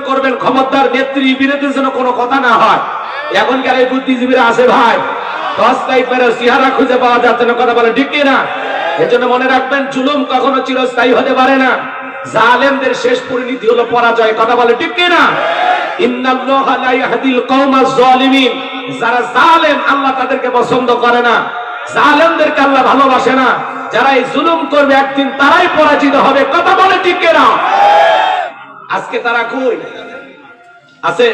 করবেন, ক্ষমতার নেত্রী বিরোধী যেন কোনো কথা না হয়। এখনকার এই বুদ্ধিজীবীরা আছে ভাই, 10 টাইপ মেরে চেহারা খুঁজে পাওয়া যাচ্ছে না, কথা বলে ঠিক কিনা? এজন্য মনে রাখবেন, জুলুম কখনো চিরস্থায়ী হতে পারে না। জালেমদের শেষ পরিণতি হলো পরাজয়, কথা বলে ঠিক কিনা? ইন্নাল্লাহা লা ইয়াহদিল কওমাজ জালিমিন। যারা জালেম আল্লাহ তাদেরকে পছন্দ করে না, জালেমদেরকে আল্লাহ ভালোবাসে না। যারা এই জুলুম করবে একদিন তারাই পরাজিত হবে, কথা বলে ঠিক কিনা? আজকে তারা কই আছে?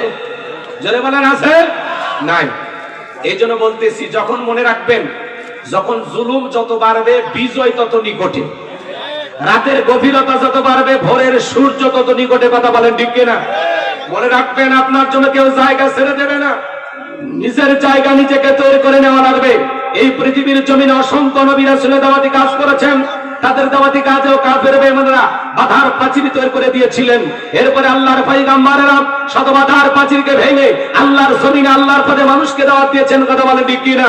জোরে বলেন আছে? নাই। এই জন্য বলতেছি, যখন মনে রাখবেন, যখন জুলুম যত বাড়বে বিজয় তত নিকটে, রাতের গভীরতা যত বাড়বে ভোরের সূর্য তত নিকটে, কথা বলেন ঠিক কিনা? মনে রাখবেন, আপনার জন্য কেউ জায়গা ছেড়ে দেবে না, নিজের জায়গা নিজেকে তৈরি করে নেওয়া লাগবে। এই পৃথিবীর জমিনে অসংখ্য নবী রাসূল দাওয়াতি কাজ করেছেন, তাদের দাওয়াতি কাজেও কাফের বেঈমানরা বাধার প্রাচীর তৈরি করে দিয়েছিলেন। এরপরে আল্লাহর পয়গম্বরেরা শত বাধার প্রাচীরকে ভেঙে আল্লাহর জমিনে আল্লাহর পথে মানুষকে দাওয়াত দিয়েছেন, কথা বলেন ঠিক কিনা?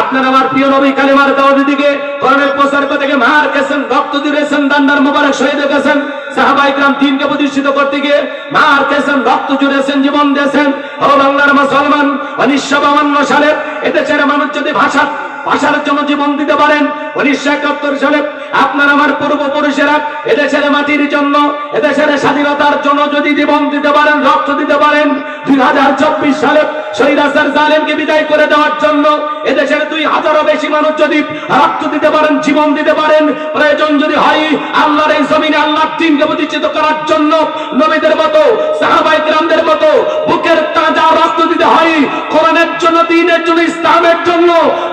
আপনার আমার প্রিয় নবী কালিমার দাওয়াত দিকে কোরআনের প্রচার করতে গিয়ে মার খেয়েছেন, রক্ত দিয়েছেন, দান্দার মোবারক শহীদ হয়েছেন। সাহাবায়ে কেরাম দ্বীনকে প্রতিষ্ঠিত করতে গিয়ে মার খেয়েছেন, রক্ত জুড়েছেন, জীবন দিয়েছেন। ও বাংলার মুসলমান, 1952 সালে এদেশের মানুষ যদি ভাষার জন্য জীবন দিতে পারেন, 1971 সালে আপনার আমার পূর্বপুরুষেরা এদেশের মাটির জন্য, এদেশের স্বাধীনতার জন্য যদি জীবন দিতে পারেন, রক্ত দিতে পারেন, 2024 সালে স্বৈরাচার জালেমকে বিদায় করে দেওয়ার জন্য এদেশের 2000-এরও বেশি মানুষ যদি রক্ত দিতে পারেন, জীবন দিতে পারেন, প্রয়োজন যদি হয় আল্লাহর এই জমিনে আল্লাহর দ্বীনকে প্রতিষ্ঠিত করার জন্য নবীদের মতো, সাহাবায়ে কেরামদের মতো বুকের তাজা রক্ত দিতে হয় কোরআনের জন্য, দ্বীনের জন্য, ইসলামের জন্য।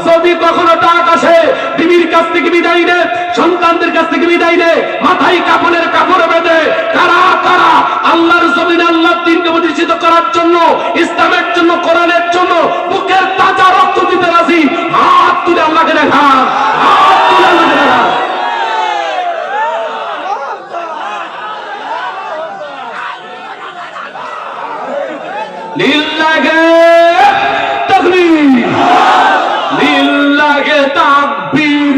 যদি কখনো ডাক আসে, বিবির কাছ থেকে বিদায় নে, সন্তানদের কাছ থেকে বিদায় নে, মাথায় কাপড়ের কাপড় বেঁধে কারা কারা আল্লাহর জমিনে আল্লাহর দ্বীনকে প্রতিষ্ঠিত করার জন্য, ইসলামের জন্য, কোরআনের জন্য বুকের তাজা রক্ত দিতে রাজি, হাত তুলে আল্লাহকে দেখান, হাত তুলে আল্লাহকে দেখান। লিল্লাহে তাকবীর, লিল্লাহে তাকবীর।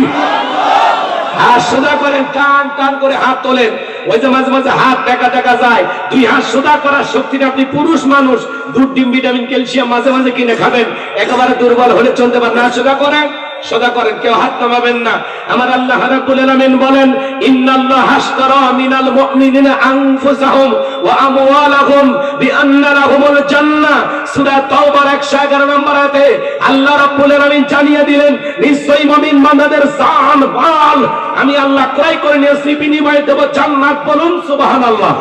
হাত সোজা করেন, টান টান করে হাত তোলেন। ওই যে মাঝে মাঝে হাত দেখা যায়, 2 হাত সোজা করার শক্তিটা, আপনি পুরুষ মানুষ, দুধ, ডিম, ভিটামিন, ক্যালসিয়াম মাঝে মাঝে কিনে খাবেন। একেবারে দুর্বল হলে চলতে পারেন না, সোজা করেন, সোজা করেন, কেউ হাত নামাবেন না। আমার আল্লাহ রাব্বুল আলামিন বলেন, ইন্নাল্লাহা আশতারা মিনাল মুমিনিনা আনফুসাহুম ওয়া আমওয়ালাহুম বিআন্না লাহুমুল জান্নাহ। সূরা তাওবার 111 নম্বর আয়াতে আল্লাহ রাব্বুল আলামিন জানিয়ে দিলেন, নিশ্চয়ই মুমিন বান্দাদের জান মাল আমি আল্লাহ ক্রয় করে নিয়েছি, বিনিময়ে দেব জান্নাত। বলুন সুবহানাল্লাহ।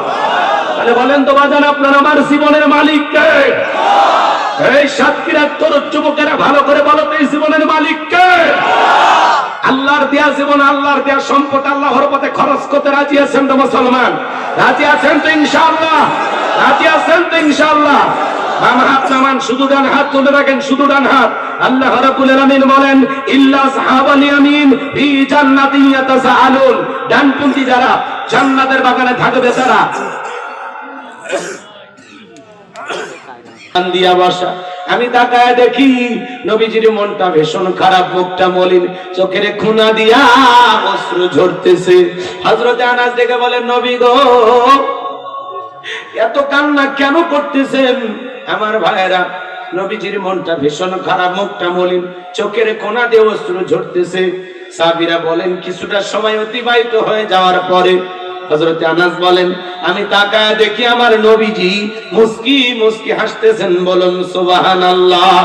তাহলে বলেন তো বাজান, আপনার আমার জীবনের মালিক কে? এই সাতক্ষীরার তরুণ যুবকেরা ভালো করে বলো তো, এই জীবনের মালিক কে? আল্লাহর দেয়া জীবন, আল্লাহর দেয়া সম্পদ আল্লাহর পথে খরচ করতে রাজি আছেন তো মুসলমান? রাজি আছেন তো ইনশাআল্লাহ? রাজি আছেন তো ইনশাআল্লাহ? বাম হাত নামান, শুধু ডান হাত তুলে রাখেন, শুধু ডান হাত। আল্লাহ রাব্বুল আলামিন বলেন, ইল্লা আসহাবাল ইয়ামিন ফি জান্নাতিন ইয়াতাসাআলুন। ডানপন্থী যারা জান্নাতের বাগানে থাকবে তারা দিয়া বসা। আমি তাকায় দেখি নবীজির মনটা ভীষণ খারাপ, মুখটা মলিন, চোখের খুনা দিয়া অশ্রু ঝরতেছে। হযরত আনাস দেখে বলেন, নবী গো, এত কান্না কেন করতেছেন? আমার ভাইয়েরা, নবীজির মনটা ভীষণ খারাপ, মুখটা মলিন, চোখের কোনা দিয়ে অশ্রু ঝরতেছে। সাহাবীরা বলেন, কিছুটা সময় অতিবাহিত হয়ে যাওয়ার পরে হযরত আনাস বলেন, আমি তাকায় দেখি আমার নবীজি মুস্কি মুস্কি হাসতেছেন। বলুন সুবহানাল্লাহ।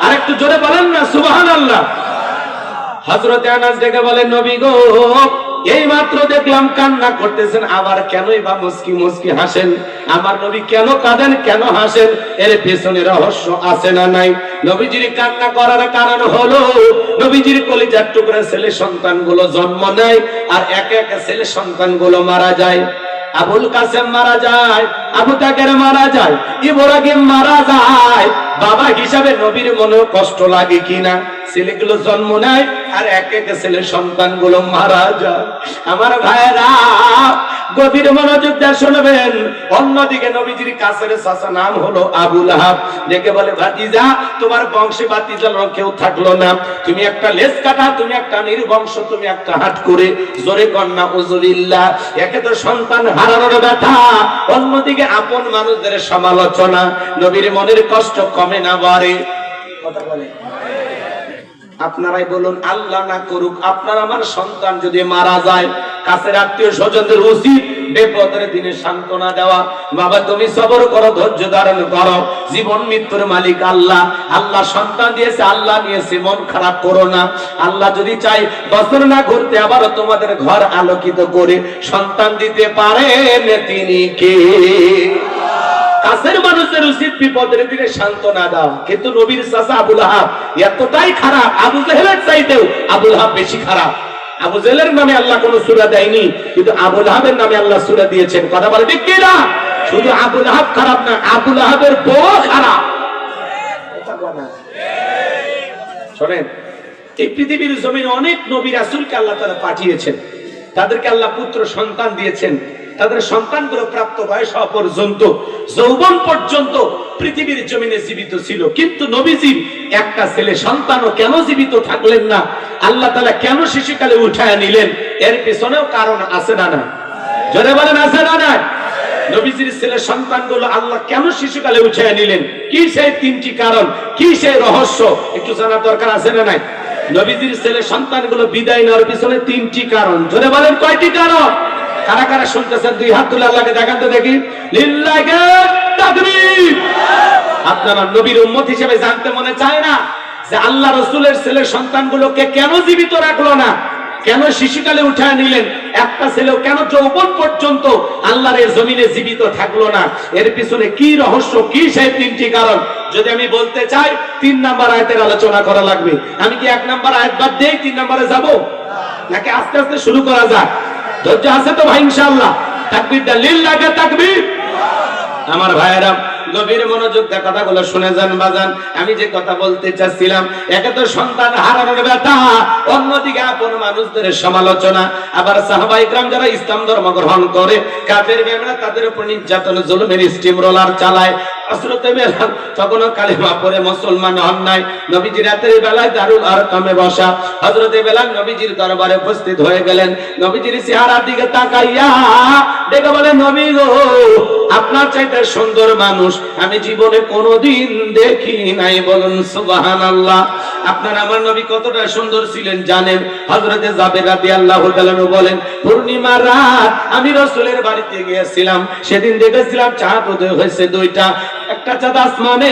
আর একটু জোরে বলেন না সুবহানাল্লাহ। হযরত আনাস ডেকে বলেন, নবী গো, এই মাত্র দেখলাম কান্না করতেছেন, আবার কেনই বা মুস্কি মুস্কি হাসেন? আমার নবী কেন কাঁদেন, কেন হাসেন? এর পেছনে রহস্য আছে না নাই? নবীজির কান্না করার কারণ হলো নবীজির কলিজার টুকরা ছেলে সন্তানগুলো জন্ম নেয়, আর একে একে ছেলে সন্তানগুলো মারা যায়। আবুল কাসেম মারা যায়, আবু তাকের মারা যায়, ইব্রাহিম মারা যায়। বাবা হিসাবে নবীর মনে কষ্ট লাগে কিনা? ছেলেগুলো জন্ম নেয় আর এক এক ছেলে সন্তানগুলো মারা যায়। আমার ভাইরা, গভীর মনোযোগ দিয়ে শুনবেন। অন্যদিকে নবীজির কাছের চাচা নাম হলো আবু লাহাব, দেখে বলে ভাতিজা তোমার বংশে ভাতিজার কেউ থাকলো না, তুমি একটা লেজ কাটা, তুমি একটা নির্বংশ, তুমি একটা হাট করে। জোরে কন্যা উজুবিল্লাহ। একে তো সন্তান হারানোর ব্যথা, অন্যদিকে আপন মানুষদের সমালোচনা। নবীর মনের কষ্ট কমে না বাড়ে? কথা বলে আপনারাই বলুন, আল্লাহ না করুক আপনার আমার সন্তান যদি মারা যায়, কাছের আত্মীয় স্বজনদের উচিত বিপদের দিনে সান্ত্বনা দেওয়া। বাবা তুমি সবর করো, ধৈর্য ধারণ করো, জীবন মৃত্যুর মালিক আল্লাহ। আল্লাহ সন্তান দিয়েছে, আল্লাহ নিয়েছে, মন খারাপ করো না। আল্লাহ যদি চাই বছর না ঘুরতে আবারও তোমাদের ঘর আলোকিত করে সন্তান দিতে পারেন, তিনি কে? কাছের মানুষের উচিত বিপদের দিনে সান্ত্বনা দাও। কিন্তু নবীর চাচা আবু লাহাব এতটাই খারাপ, আবু জেহেলের চাইতেও আবু লাহাব বেশি খারাপ। আবু জেহেলের নামে আল্লাহ কোন সূরা দেয়নি, কিন্তু আবু লাহাবের নামে আল্লাহ সূরা দিয়েছেন। কথা বলে ঠিক কি না? শুধু আবু লাহাব খারাপ না, আবু লাহাবের বউ খারাপ। শোনেন, এই পৃথিবীর জমিনে অনেক নবী রাসূলকে আল্লাহ তাআলা পাঠিয়েছেন, তাদেরকে আল্লাহ পুত্র সন্তান দিয়েছেন। তাদের সন্তানগুলো প্রাপ্ত বয়স হওয়া পর্যন্ত, যৌবন পর্যন্ত পৃথিবীর জমিনে জীবিত ছিল। কিন্তু নবীজির একটা ছেলে সন্তানও কেন জীবিত থাকলেন না? আল্লাহ তাআলা কেন শিশুকালে উঠায় নিলেন? এর পেছনেও কারণ আছে না না? জোরে বলেন আছে না না? নবীজির ছেলে সন্তানগুলো আল্লাহ কেন শিশুকালে উঠায় নিলেন? কি সেই তিনটি কারণ, কি সেই রহস্য একটু জানার দরকার আছে না নাই? নবীজির ছেলে সন্তানগুলো বিদায় নেওয়ার পিছনে তিনটি কারণ। জোরে বলেন কয়টি কারণ? কারা কারা শুনতেছেন দুই হাত তুলে আল্লাহকে দেখান তো দেখি। লিল্লাহি তাকবীর। আপনারা নবীর উম্মত হিসেবে জানতে মনে চায় না যে আল্লাহ রাসূলের ছেলে সন্তানগুলোকে কেন জীবিত রাখলো না? কেন শিশুকালে উঠায় নিলেন? একটা ছেলেও কেন যৌবন পর্যন্ত আল্লাহর এই জমিনে জীবিত থাকলো না? এর পিছনে কি রহস্য, কি সেই তিনটি কারণ? যদি আমি বলতে চাই 3 নাম্বার আয়াতের আলোচনা করা লাগবে। আমি কি 1 নাম্বার আয়াত বাদ দিয়ে 3 নাম্বারে যাব, নাকি আস্তে আস্তে শুরু করা যাক? ধৈর্য আছে তো ভাই? ইনশাআল্লাহ। তাকবীর দেন, লিল্লাহি তাকবীর। আমার ভাইয়েরা গভীর মনোযোগ দিয়ে কথাগুলো শুনে যান বাজান। আমি যে কথা বলতে চাচ্ছিলাম, একে তো সন্তান হারানোর ব্যথা, অন্যদিকে আপন মানুষদের সমালোচনা। আবার সাহাবায়ে ইকরাম যারা ইসলাম ধর্ম গ্রহণ করে, কাফের বেঈমানরা তাদের উপর নির্যাতন জুলুমের স্টিম রোলার চালায়। হযরতে বেলাল তখনও কালিমা পড়ে মুসলমান হন নাই। নবীজি রাতের বেলায় দারুল আরকামে বসা। হযরতে বেলাল নবীজির দরবারে উপস্থিত হয়ে গেলেন। নবীজির চেহারার দিকে তাকাইয়া দেখে বলে, নবী গো, আপনার চাইতে সুন্দর মানুষ আমি জীবনে কোনোদিন দেখি নাই। বলুন সুবহানাল্লাহ। আপনার আমার নবী কতটা সুন্দর ছিলেন জানেন? হযরতে জাবের রাদিয়াল্লাহু তাআলা বলেন, পূর্ণিমা রাত আমি রাসূলের বাড়িতে গিয়েছিলাম, সেদিন দেখেছিলাম চাঁদ উদয় হয়েছে দুইটা, একটা চাঁদ আসমানে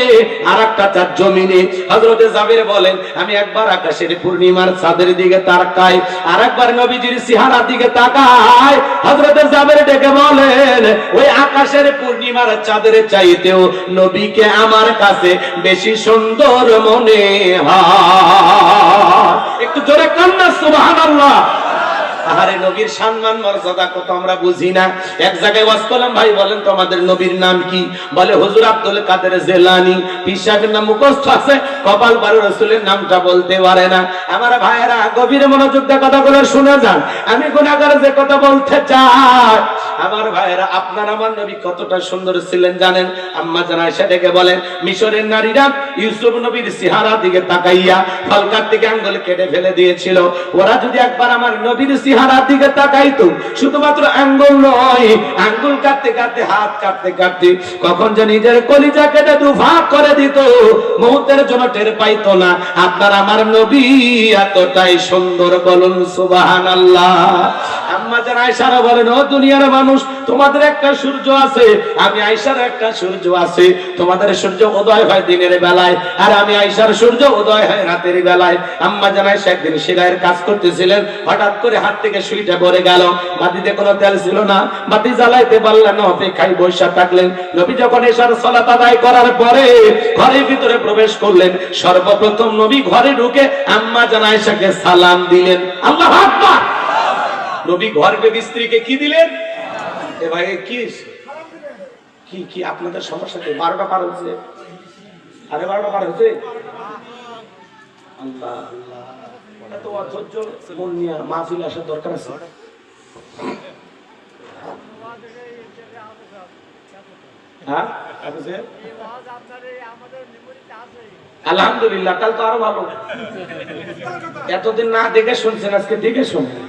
আর একটা চাঁদ জমিনে। হযরতে জাবের বলেন, আমি একবার আকাশের পূর্ণিমার চাঁদের দিকে তাকাই, আর একবার নবীজির চেহারার দিকে তাকাই। হযরতে জাবের ডেকে বলেন, ওই আকাশের পূর্ণিমার চাঁদের চাইতেও নবীকে আমার কাছে বেশি সুন্দর মনে হয়। একটু জোরে কান্না সুবহানাল্লাহ। আরে নবীর সম্মান মর্যাদা কত আমরা বুঝি না। এক জায়গায় ওয়াজ করলাম, ভাই বলেন তো আমাদের নবীর নাম কি? বলে হুজুর আব্দুল কাদের জিলানী। পীর সাহেবের নাম মুখস্থ আছে, কপাল বারু রাসূলের নামটা বলতে পারে না। আমার ভাইয়েরা গভীর মনোযোগ দিয়ে কথাগুলো শুনে যান। আমি গুনাহগার যে কথা বলতে চাই, আমার ভাইয়েরা আপনার আমার নবী কতটা সুন্দর ছিলেন জানেন? আম্মা জান আয়েশা ডেকে বলেন, মিশরের নারীরা ইউসুফ নবীর চেহারার দিকে তাকাইয়া ফলকার থেকে আঙ্গুল কেটে ফেলে দিয়েছিল। ওরা যদি একবার আমার নবীর চেহারার দিকে তাকাইতো, শুধুমাত্র আঙ্গুল নয়, আঙ্গুল কাটতে কাটতে, হাত কাটতে কাটতে কখন যে নিজের কলিজা কেটে দুভাগ করে দিত, মুহূর্তের জন্য টের পাইতো না। আপনার আমার নবী এতটাই সুন্দর। বলুন সুবহানাল্লাহ। আম্মা জান আয়েশা বলেন, ও দুনিয়ার মানুষ, তোমাদের একটা সূর্য আছে, আমি আয়েশার একটা সূর্য আছে। তোমাদের সূর্য উদয় হয় দিনের বেলায়, আর আমি আয়েশার সূর্য উদয় হয় রাতের বেলায়। আম্মা জান আয়েশা একদিন সেলাইয়ের কাজ করতেছিলেন, হঠাৎ করে হাত থেকে সুইটা পড়ে গেল। বাতিতে কোনো তেল ছিল না, বাতি জ্বালাইতে পারলেন না, অপেক্ষায় বসে থাকলেন। নবী যখন এশার সালাত আদায় করার পরে ঘরের ভিতরে প্রবেশ করলেন, সর্বপ্রথম নবী ঘরে ঢুকে আম্মা জান আয়েশাকে সালাম দিলেন। আল্লাহু আকবার। নবী ঘরের স্ত্রীকে কি দিলেন? এ ভাই কি কি কি আপনাদের সমস্যা কি? 12টা পার হচ্ছে, আরে 12টা পার হচ্ছে। আল্লাহ আল্লাহ, এত অধৈর্য মন নিয়ে মাহফিল আসার দরকার আছে? হ্যাঁ আলহামদুলিল্লাহ, তাহলে তো আরো ভালো। এতদিন না দেখে শুনছেন, আজকে দেখে শুনছেন,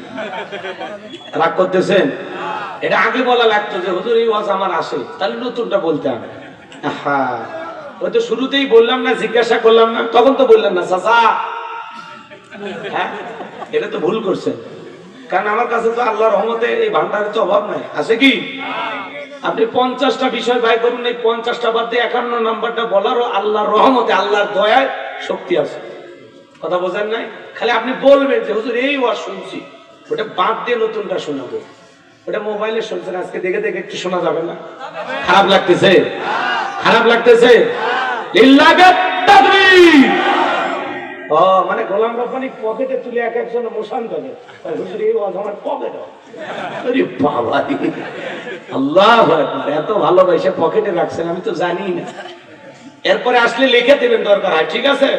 রাগ করতেছেন? এটা আগে বলা লাগতো যে হুজুর এই ওয়াজ আমার আসে, তাহলে নতুনটা বলতে হবে। হ্যাঁ, ওই তো শুরুতেই বললাম না, জিজ্ঞাসা করলাম না, তখন তো বললেন না চাচা। হ্যাঁ, এটা তো ভুল করছেন, কারণ আমার কাছে তো আল্লাহর রহমতে এই ভান্ডারের তো অভাব নাই, আছে কি? আপনি 50টা বিষয় বাই করুন, এই 50টা বাদ দিয়ে 51 নাম্বারটা বলারও আল্লাহর রহমতে, আল্লাহর দয়ায় শক্তি আছে। কথা বোঝেন নাই? খালি আপনি বলবেন যে হুজুর এই ওয়াজ শুনছি, ওটা বাদ দিয়ে নতুনটা শোনাবো। ওটা মোবাইলে শুনছেন, আজকে দেখে দেখে একটু শোনা যাবে না? খারাপ লাগতেছে? খারাপ লাগতেছে? লিল্লাহি তাকবীর। ও মানে গোলাম রব্বানি পকেটে তুলে এক একজন মোশান করে, হুজুর এই ওয়াজ আমার পকেটে। আরে বাবা, আল্লাহু আকবার, এত ভালোবাসে পকেটে রাখছেন আমি তো জানি না। এরপরে আসলে লিখে দেবেন দরকার হয়, ঠিক আছে?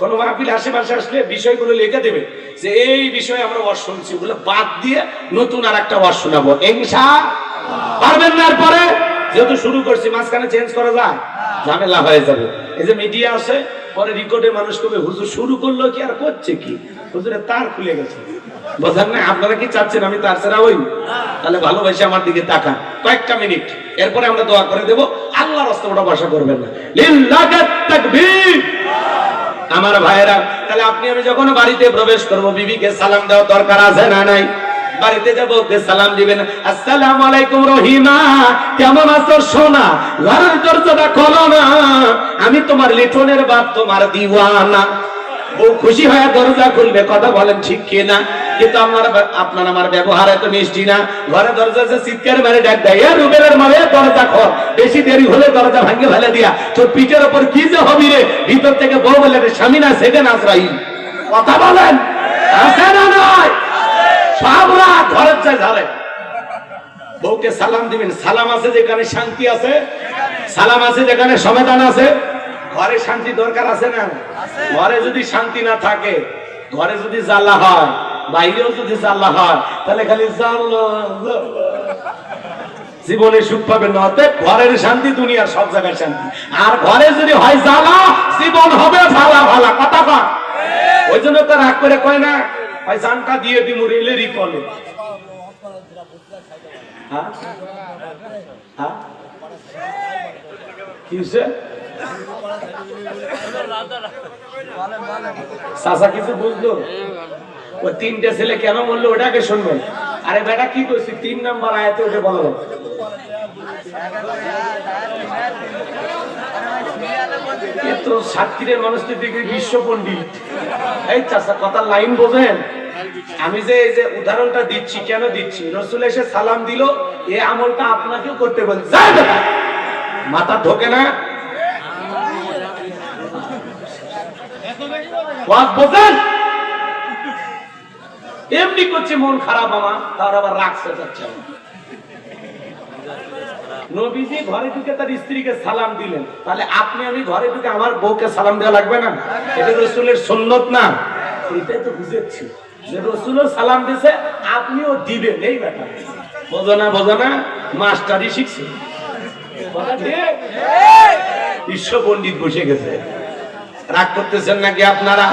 কোন মাহফিল আশেপাশে আসলে বিষয়গুলো লিখে দেবে যে এই বিষয়ে আমরা ওয়াজ শুনছি, ওগুলো বাদ দিয়ে নতুন আর একটা ওয়াজ শোনাবো ইনশাআল্লাহ। পারবেন না? এরপরে যেহেতু শুরু করছি, মাঝখানে চেঞ্জ করা যায়, ঝামেলা হয়ে যাবে। এই যে মিডিয়া আছে, পরে রেকর্ডে মানুষ কবে হুজুর শুরু করলো কি আর করছে কি, হুজুরের তার খুলে গেছে। বোঝেন না? আপনারা কি চাচ্ছেন আমি তার ছাড়া হই? তাহলে ভালোবাসে আমার দিকে তাকান কয়েকটা মিনিট, এরপরে আমরা দোয়া করে দেব। আল্লাহর রাস্তায় ওটা ভাষা করবেন না। লিল্লাহি তাকবীর। আমার ভাইয়েরা, তাহলে আপনি আমি যখন বাড়িতে প্রবেশ করব, বিবিকে সালাম দেওয়া দরকার আছে না নাই? বাড়িতে যাব, ওকে সালাম দিবেন, আসসালামু আলাইকুম রহিমা, কেমন আছো সোনা? ঘরের দরজাটা খোলো না, আমি তোমার লিটনের বাপ, তোমার দিওয়ানা। ও খুশি হয়ে দরজা খুলবে, কথা বলেন ঠিক কিনা? কিন্তু আপনার আমার ব্যবহার এত মিষ্টি না। ঘরে দরজা চিৎকার মারে ডাক দেয়, এ রুবেলের মারে দরজা খোল, বেশি দেরি হলে দরজা ভাঙে ফেলে দিয়া তোর পিঠের উপর কি যে হবি রে। ভিতর থেকে বউ বলে স্বামী না সেটা না আজরাইল। কথা বলেন আছে না নয়? সবরা ঘরের চাই ঝাড়ে। বউকে সালাম দিবেন, সালাম আছে যেখানে শান্তি আছে, সালাম আছে যেখানে সমাধান আছে। ঘরে শান্তি দরকার আছে না? ঘরে যদি শান্তি না থাকে, ঘরে যদি জ্বালা হয়, বাইরেও যদি জ্বালা হয়, তাহলে খালি জ্বালা জীবনে সুখ পাবেন না। ঘরের শান্তি দুনিয়ার সব জায়গায় শান্তি। আর ঘরে যদি হয় জ্বালা, জীবন হবে জ্বালা ভালা। কথা কন? ওই জন্য তো রাগ করে কয় না, ওই জানটা দিয়ে দিমু রেলেরই কলে। হ্যাঁ হ্যাঁ, কি হচ্ছে? চাচা কিছু বুঝলো? ওই 3টে ছেলে কেন বললো ওটাকে শুনবেন। আরে বেটা কি করছি, 3 নাম্বার আয়াতে ওটা বলা যাবে। তো সাতক্ষীরের মানুষ তো দেখি বিশ্ব পণ্ডিত। এই চাচা কথার লাইন বোঝেন? আমি যে এই যে উদাহরণটা দিচ্ছি, কেন দিচ্ছি? রসুল এসে সালাম দিল, এই আমলটা আপনাকেও করতে বলছে। মাথা ঢোকে না? বোঝেন? এমনি করছে মন খারাপ আমার, তার আবার রাখছে যাচ্ছে। নবীজি ঘরে ঢুকে তার স্ত্রীকে সালাম দিলেন, তাহলে আপনি আমি ঘরে ঢুকে আমার বউকে সালাম দেওয়া লাগবে না? এটা রসুলের সুন্নত না? এটাই তো বুঝেছি যে রসুলও সালাম দিছে, আপনিও দিবেন। এই ব্যাপার বোঝো না? বোঝো না? মাস্টারই শিখছে। বিশ্ব পণ্ডিত বসে গেছে। রাগ করতেছেন নাকি আপনারা?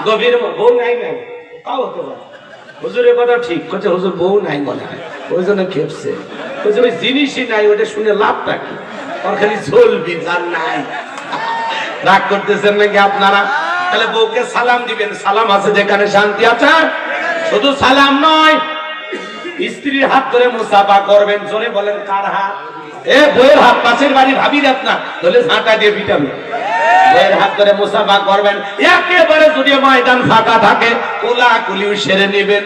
গভীর বউ নাই নাই, তাও হতে পারে। হুজুরের কথা ঠিক করছে, হুজুর বউ নাই মনে হয়, ওই জন্য খেপছে। ওই জিনিসই নাই, ওটা শুনে লাভটা কি? ওর খালি চলবি যার নাই। রাগ করতেছেন নাকি আপনারা? তাহলে বউকে সালাম দিবেন, সালাম আছে যেখানে শান্তি আছে। শুধু সালাম নয়, স্ত্রীর হাত ধরে মুসাফা করবেন। জোরে বলেন কার হাত? এ বইয়ের হাত, পাশের বাড়ি ভাবি রাত না তাহলে ঝাঁটা দিয়ে পিটাবে। বইয়ের হাত ধরে মুসাফা করবেন। একেবারে যদি ময়দান ফাঁকা থাকে, কোলাকুলিও সেরে নেবেন।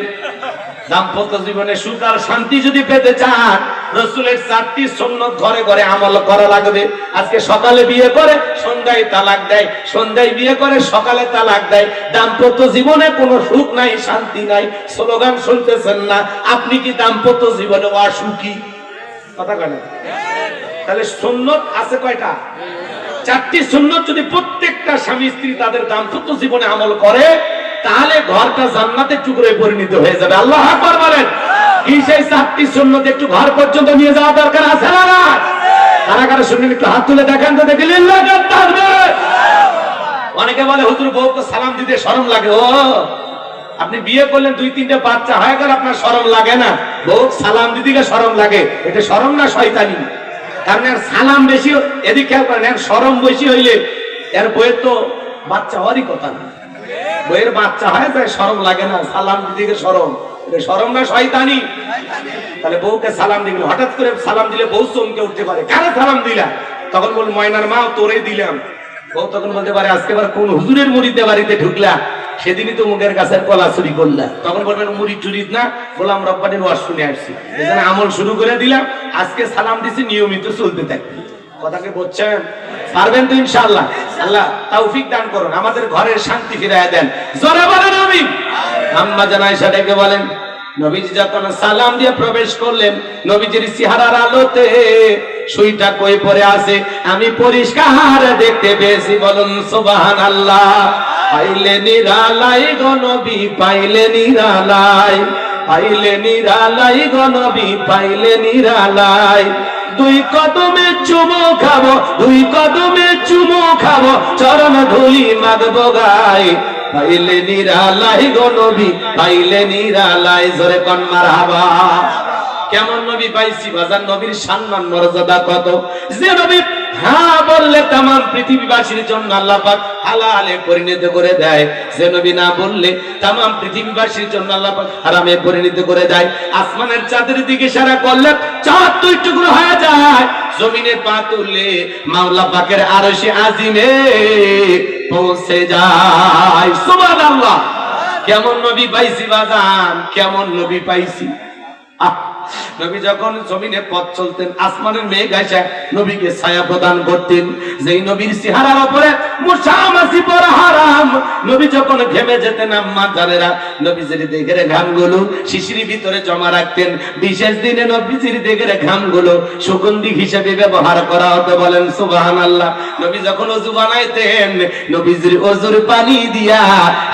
দাম্পত্য জীবনে সুখ আর শান্তি যদি পেতে চান, রসুলের 4টি সুন্নাত ঘরে ঘরে আমল করা লাগবে। আজকে সকালে বিয়ে করে সন্ধ্যায় তালাক দেয়, সন্ধ্যায় বিয়ে করে সকালে তালাক দেয়। দাম্পত্য জীবনে কোনো সুখ নাই, শান্তি নাই। স্লোগান শুনতেছেন না? আপনি কি দাম্পত্য জীবনে অসুখী? কথা কেন? তাহলে সুন্নাত আছে কয়টা? 4টি সুন্নাত যদি প্রত্যেকটা স্বামী স্ত্রী তাদের দাম্পত্য জীবনে আমল করে, তাহলে ঘরটা জান্নাতের টুকরোয় পরিণত হয়ে যাবে। আল্লাহু আকবার বলেন। কি সেই 4টি সুন্নাত একটু ঘর পর্যন্ত নিয়ে যাওয়া দরকার আছে না? কারা কারা শুনলেন একটু হাত তুলে দেখান তো দেখি। অনেকে বলে হুজুর বউকে সালাম দিতে শরম লাগে। ও আপনি বিয়ে করলেন, 2-3টে বাচ্চা হয়ে গেল, আপনার শরম লাগে না? বউ সালাম দিতে শরম লাগে, এটা শরম না শয়তানি? কারণ এর সালাম বেশি, এদিকে খেয়াল করেন, এর শরম বেশি হইলে এর বইয়ের তো বাচ্চা হওয়ারই কথা না। বইয়ের বাচ্চা হয় যায়, শরম লাগে না, সালাম দিতে শরম, এটা শরম না শয়তানি? তাহলে বউকে সালাম দিবেন, হঠাৎ করে সালাম দিলে বউ চমকে উঠতে পারে, কারে সালাম দিলা? তখন বল ময়নার মা তোরে দিলাম। বউ তখন বলতে পারে আজকে আবার কোন হুজুরের মুরিদে বাড়িতে ঢুকলা, সেদিনই তো মুখের গাছের কলা চুরি করলা। তখন বলবেন মুরিদ চুরিদ না, গোলাম রব্বানির ওয়াজ শুনে আসছি, এখানে আমল শুরু করে দিলাম, আজকে সালাম দিছি, নিয়মিত চলতে থাকবে। কথাকে বলছেন? পারবেন তো ইনশাআল্লাহ? আল্লাহ তৌফিক দান করুন, আমাদের ঘরের শান্তি ফিরিয়ে দেন। জোরে বলেন আমিন। আম্মা জান আয়েশা ডেকে বলেন, নবীজি যখন সালাম দিয়ে প্রবেশ করলেন, নবীজির চেহারার আলোতে সুইটা কই পড়ে আছে আমি পরিষ্কার দেখতে পেয়েছি। বলুন সুবহানাল্লাহ। পাইলে নিরালাই গো নবী, পাইলে নিরালাই, পাইলে নিরালাই গো নবী, পাইলে নিরালাই। 2 কদমে চুমো খাবো, 2 কদমে চুমো খাবো, চরণ ধুলি মাগবো গায়। পাইলে নিরালাই গো নবী, পাইলে নিরালাই। জোরে কোন মারহাবা। কেমন নবী পাইছি বাজার? নবীর সম্মান মর্যাদা কত! যে নবী হ্যাঁ বললে তাম পৃথিবীবাসীর জন্য আল্লাহ পাক হালালে পরিণত করে দেয়, যে নবী না বললে তাম পৃথিবীবাসীর জন্য আল্লাহ পাক হারামে পরিণত করে দেয়। আসমানের চাঁদের দিকে ইশারা করলে চাঁদ 2 টুকরো হয়ে যায়, জমিনে পা তুললে মাওলা পাকের আরশে আজিমে পৌঁছে যায়। সুবহানাল্লাহ। কেমন নবী পাইছি বাজান, কেমন নবী পাইছি! নবী যখন জমিনে পথ চলতেন, আসমানের মেঘ এসে নবীকে ছায়া প্রদান করতেন। যেই নবীর চেহারার উপরে মুসামাসি পড়া হারাম, নবী যখন ঘেমে যেতেন, আম্মা জানেরা নবীজির দেহের ঘামগুলো শিশির ভিতরে জমা রাখতেন। বিশেষ দিনে নবীজির দেহের ঘামগুলো সুগন্ধি হিসেবে ব্যবহার করা হতো। বলেন সুবহানাল্লাহ। নবী যখন ওযু বানাইতেন, নবীজির ওযুর পানি দিয়া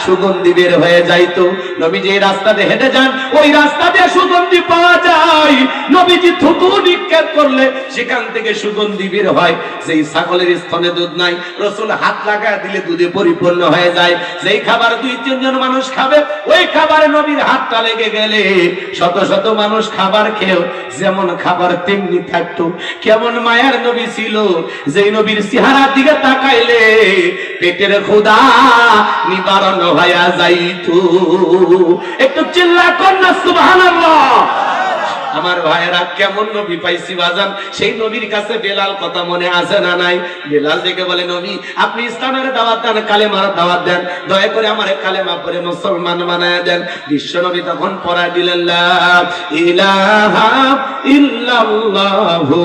সুগন্ধি বের হয়ে যাইতো। নবী যে রাস্তা দিয়ে হেঁটে যান, ওই রাস্তা দিয়ে সুগন্ধি পাওয়া যায়। নবীজি থুতু নিক্ষেপ করলে সেখান থেকে সুগন্ধি বের হয়। যেই ছাগলের স্তনে দুধ নাই, রাসূল হাত লাগায় দিলে দুধে পরিপূর্ণ হয়ে যায়। যেই খাবার 2-3 জন মানুষ খাবে, ওই খাবারে নবীর হাতটা লেগে গেলে শত শত মানুষ খাবার খেয়েও যেমন খাবার তেমনি থাকতো। কেমন মায়ার নবী ছিল, যেই নবীর চেহারার দিকে তাকাইলে পেটের ক্ষুধা নিবারণ হয়ে যাইতো। একটু চিল্লা কর না সুবহানাল্লাহ। আমার ভাইয়েরা, কেমন নবী পাইছি বাজান! সেই নবীর কাছে বেলাল কথা মনে আছে না নাই? বেলাল দেখে বলে, নবী আপনি ইসলামের দাওয়াত দেন, কালেমার দাওয়াত দেন, দয়া করে আমারে কালেমা পড়ে মুসলমান বানায় দেন। বিশ্ব নবী তখন পড়ায় দিলেন, লা ইলাহা ইল্লাল্লাহু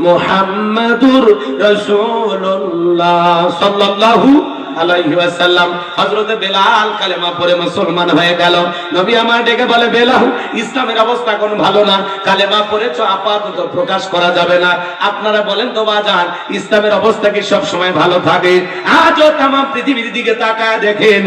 মুহাম্মাদুর রাসূলুল্লাহ সাল্লাল্লাহু আলাইহি ওয়াসাল্লাম। হযরত বেলাল কালেমা পড়ে মুসলমান হয়ে গেল। নবী আমার ডেকে বলে, বেলাল ইসলামের অবস্থা কোন ভালো না, কালেমা পড়েছো আপাতত প্রকাশ করা যাবে না। আপনারা বলেন তো বাজান, ইসলামের অবস্থা কি সব সময় ভালো থাকে? আজও তাম পৃথিবীর দিকে তাকায় দেখেন,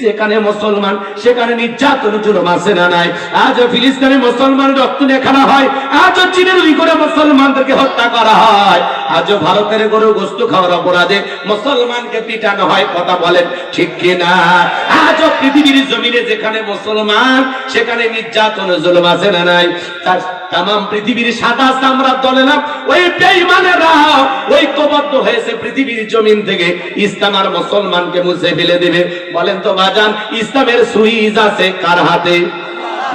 যেখানে মুসলমান সেখানে নির্যাতন জুলুম আছে না নাই? আজও ফিলিস্তিনে মুসলমান রক্ত নেখানো হয়, আজও চীনের উইঘুরে মুসলমানদেরকে হত্যা করা হয়, আজও ভারতের গরু গোশত খাওয়ার অপরাধে মুসলমানকে পিটানো হয়। কথা বলেন ঠিক কিনা? আজও পৃথিবীর জমিনে যেখানে মুসলমান সেখানে নির্যাতন জুলুম আছে না নাই? তাম পৃথিবীর সাদা চামড়ার দলেরা, ওই বেঈমানেরা ঐক্যবদ্ধ হয়েছে পৃথিবীর জমিন থেকে ইসলাম আর মুসলমানকে মুছে ফেলে দিবে। বলেন তো বাজান, ইসলামের সুইচ আছে কার হাতে?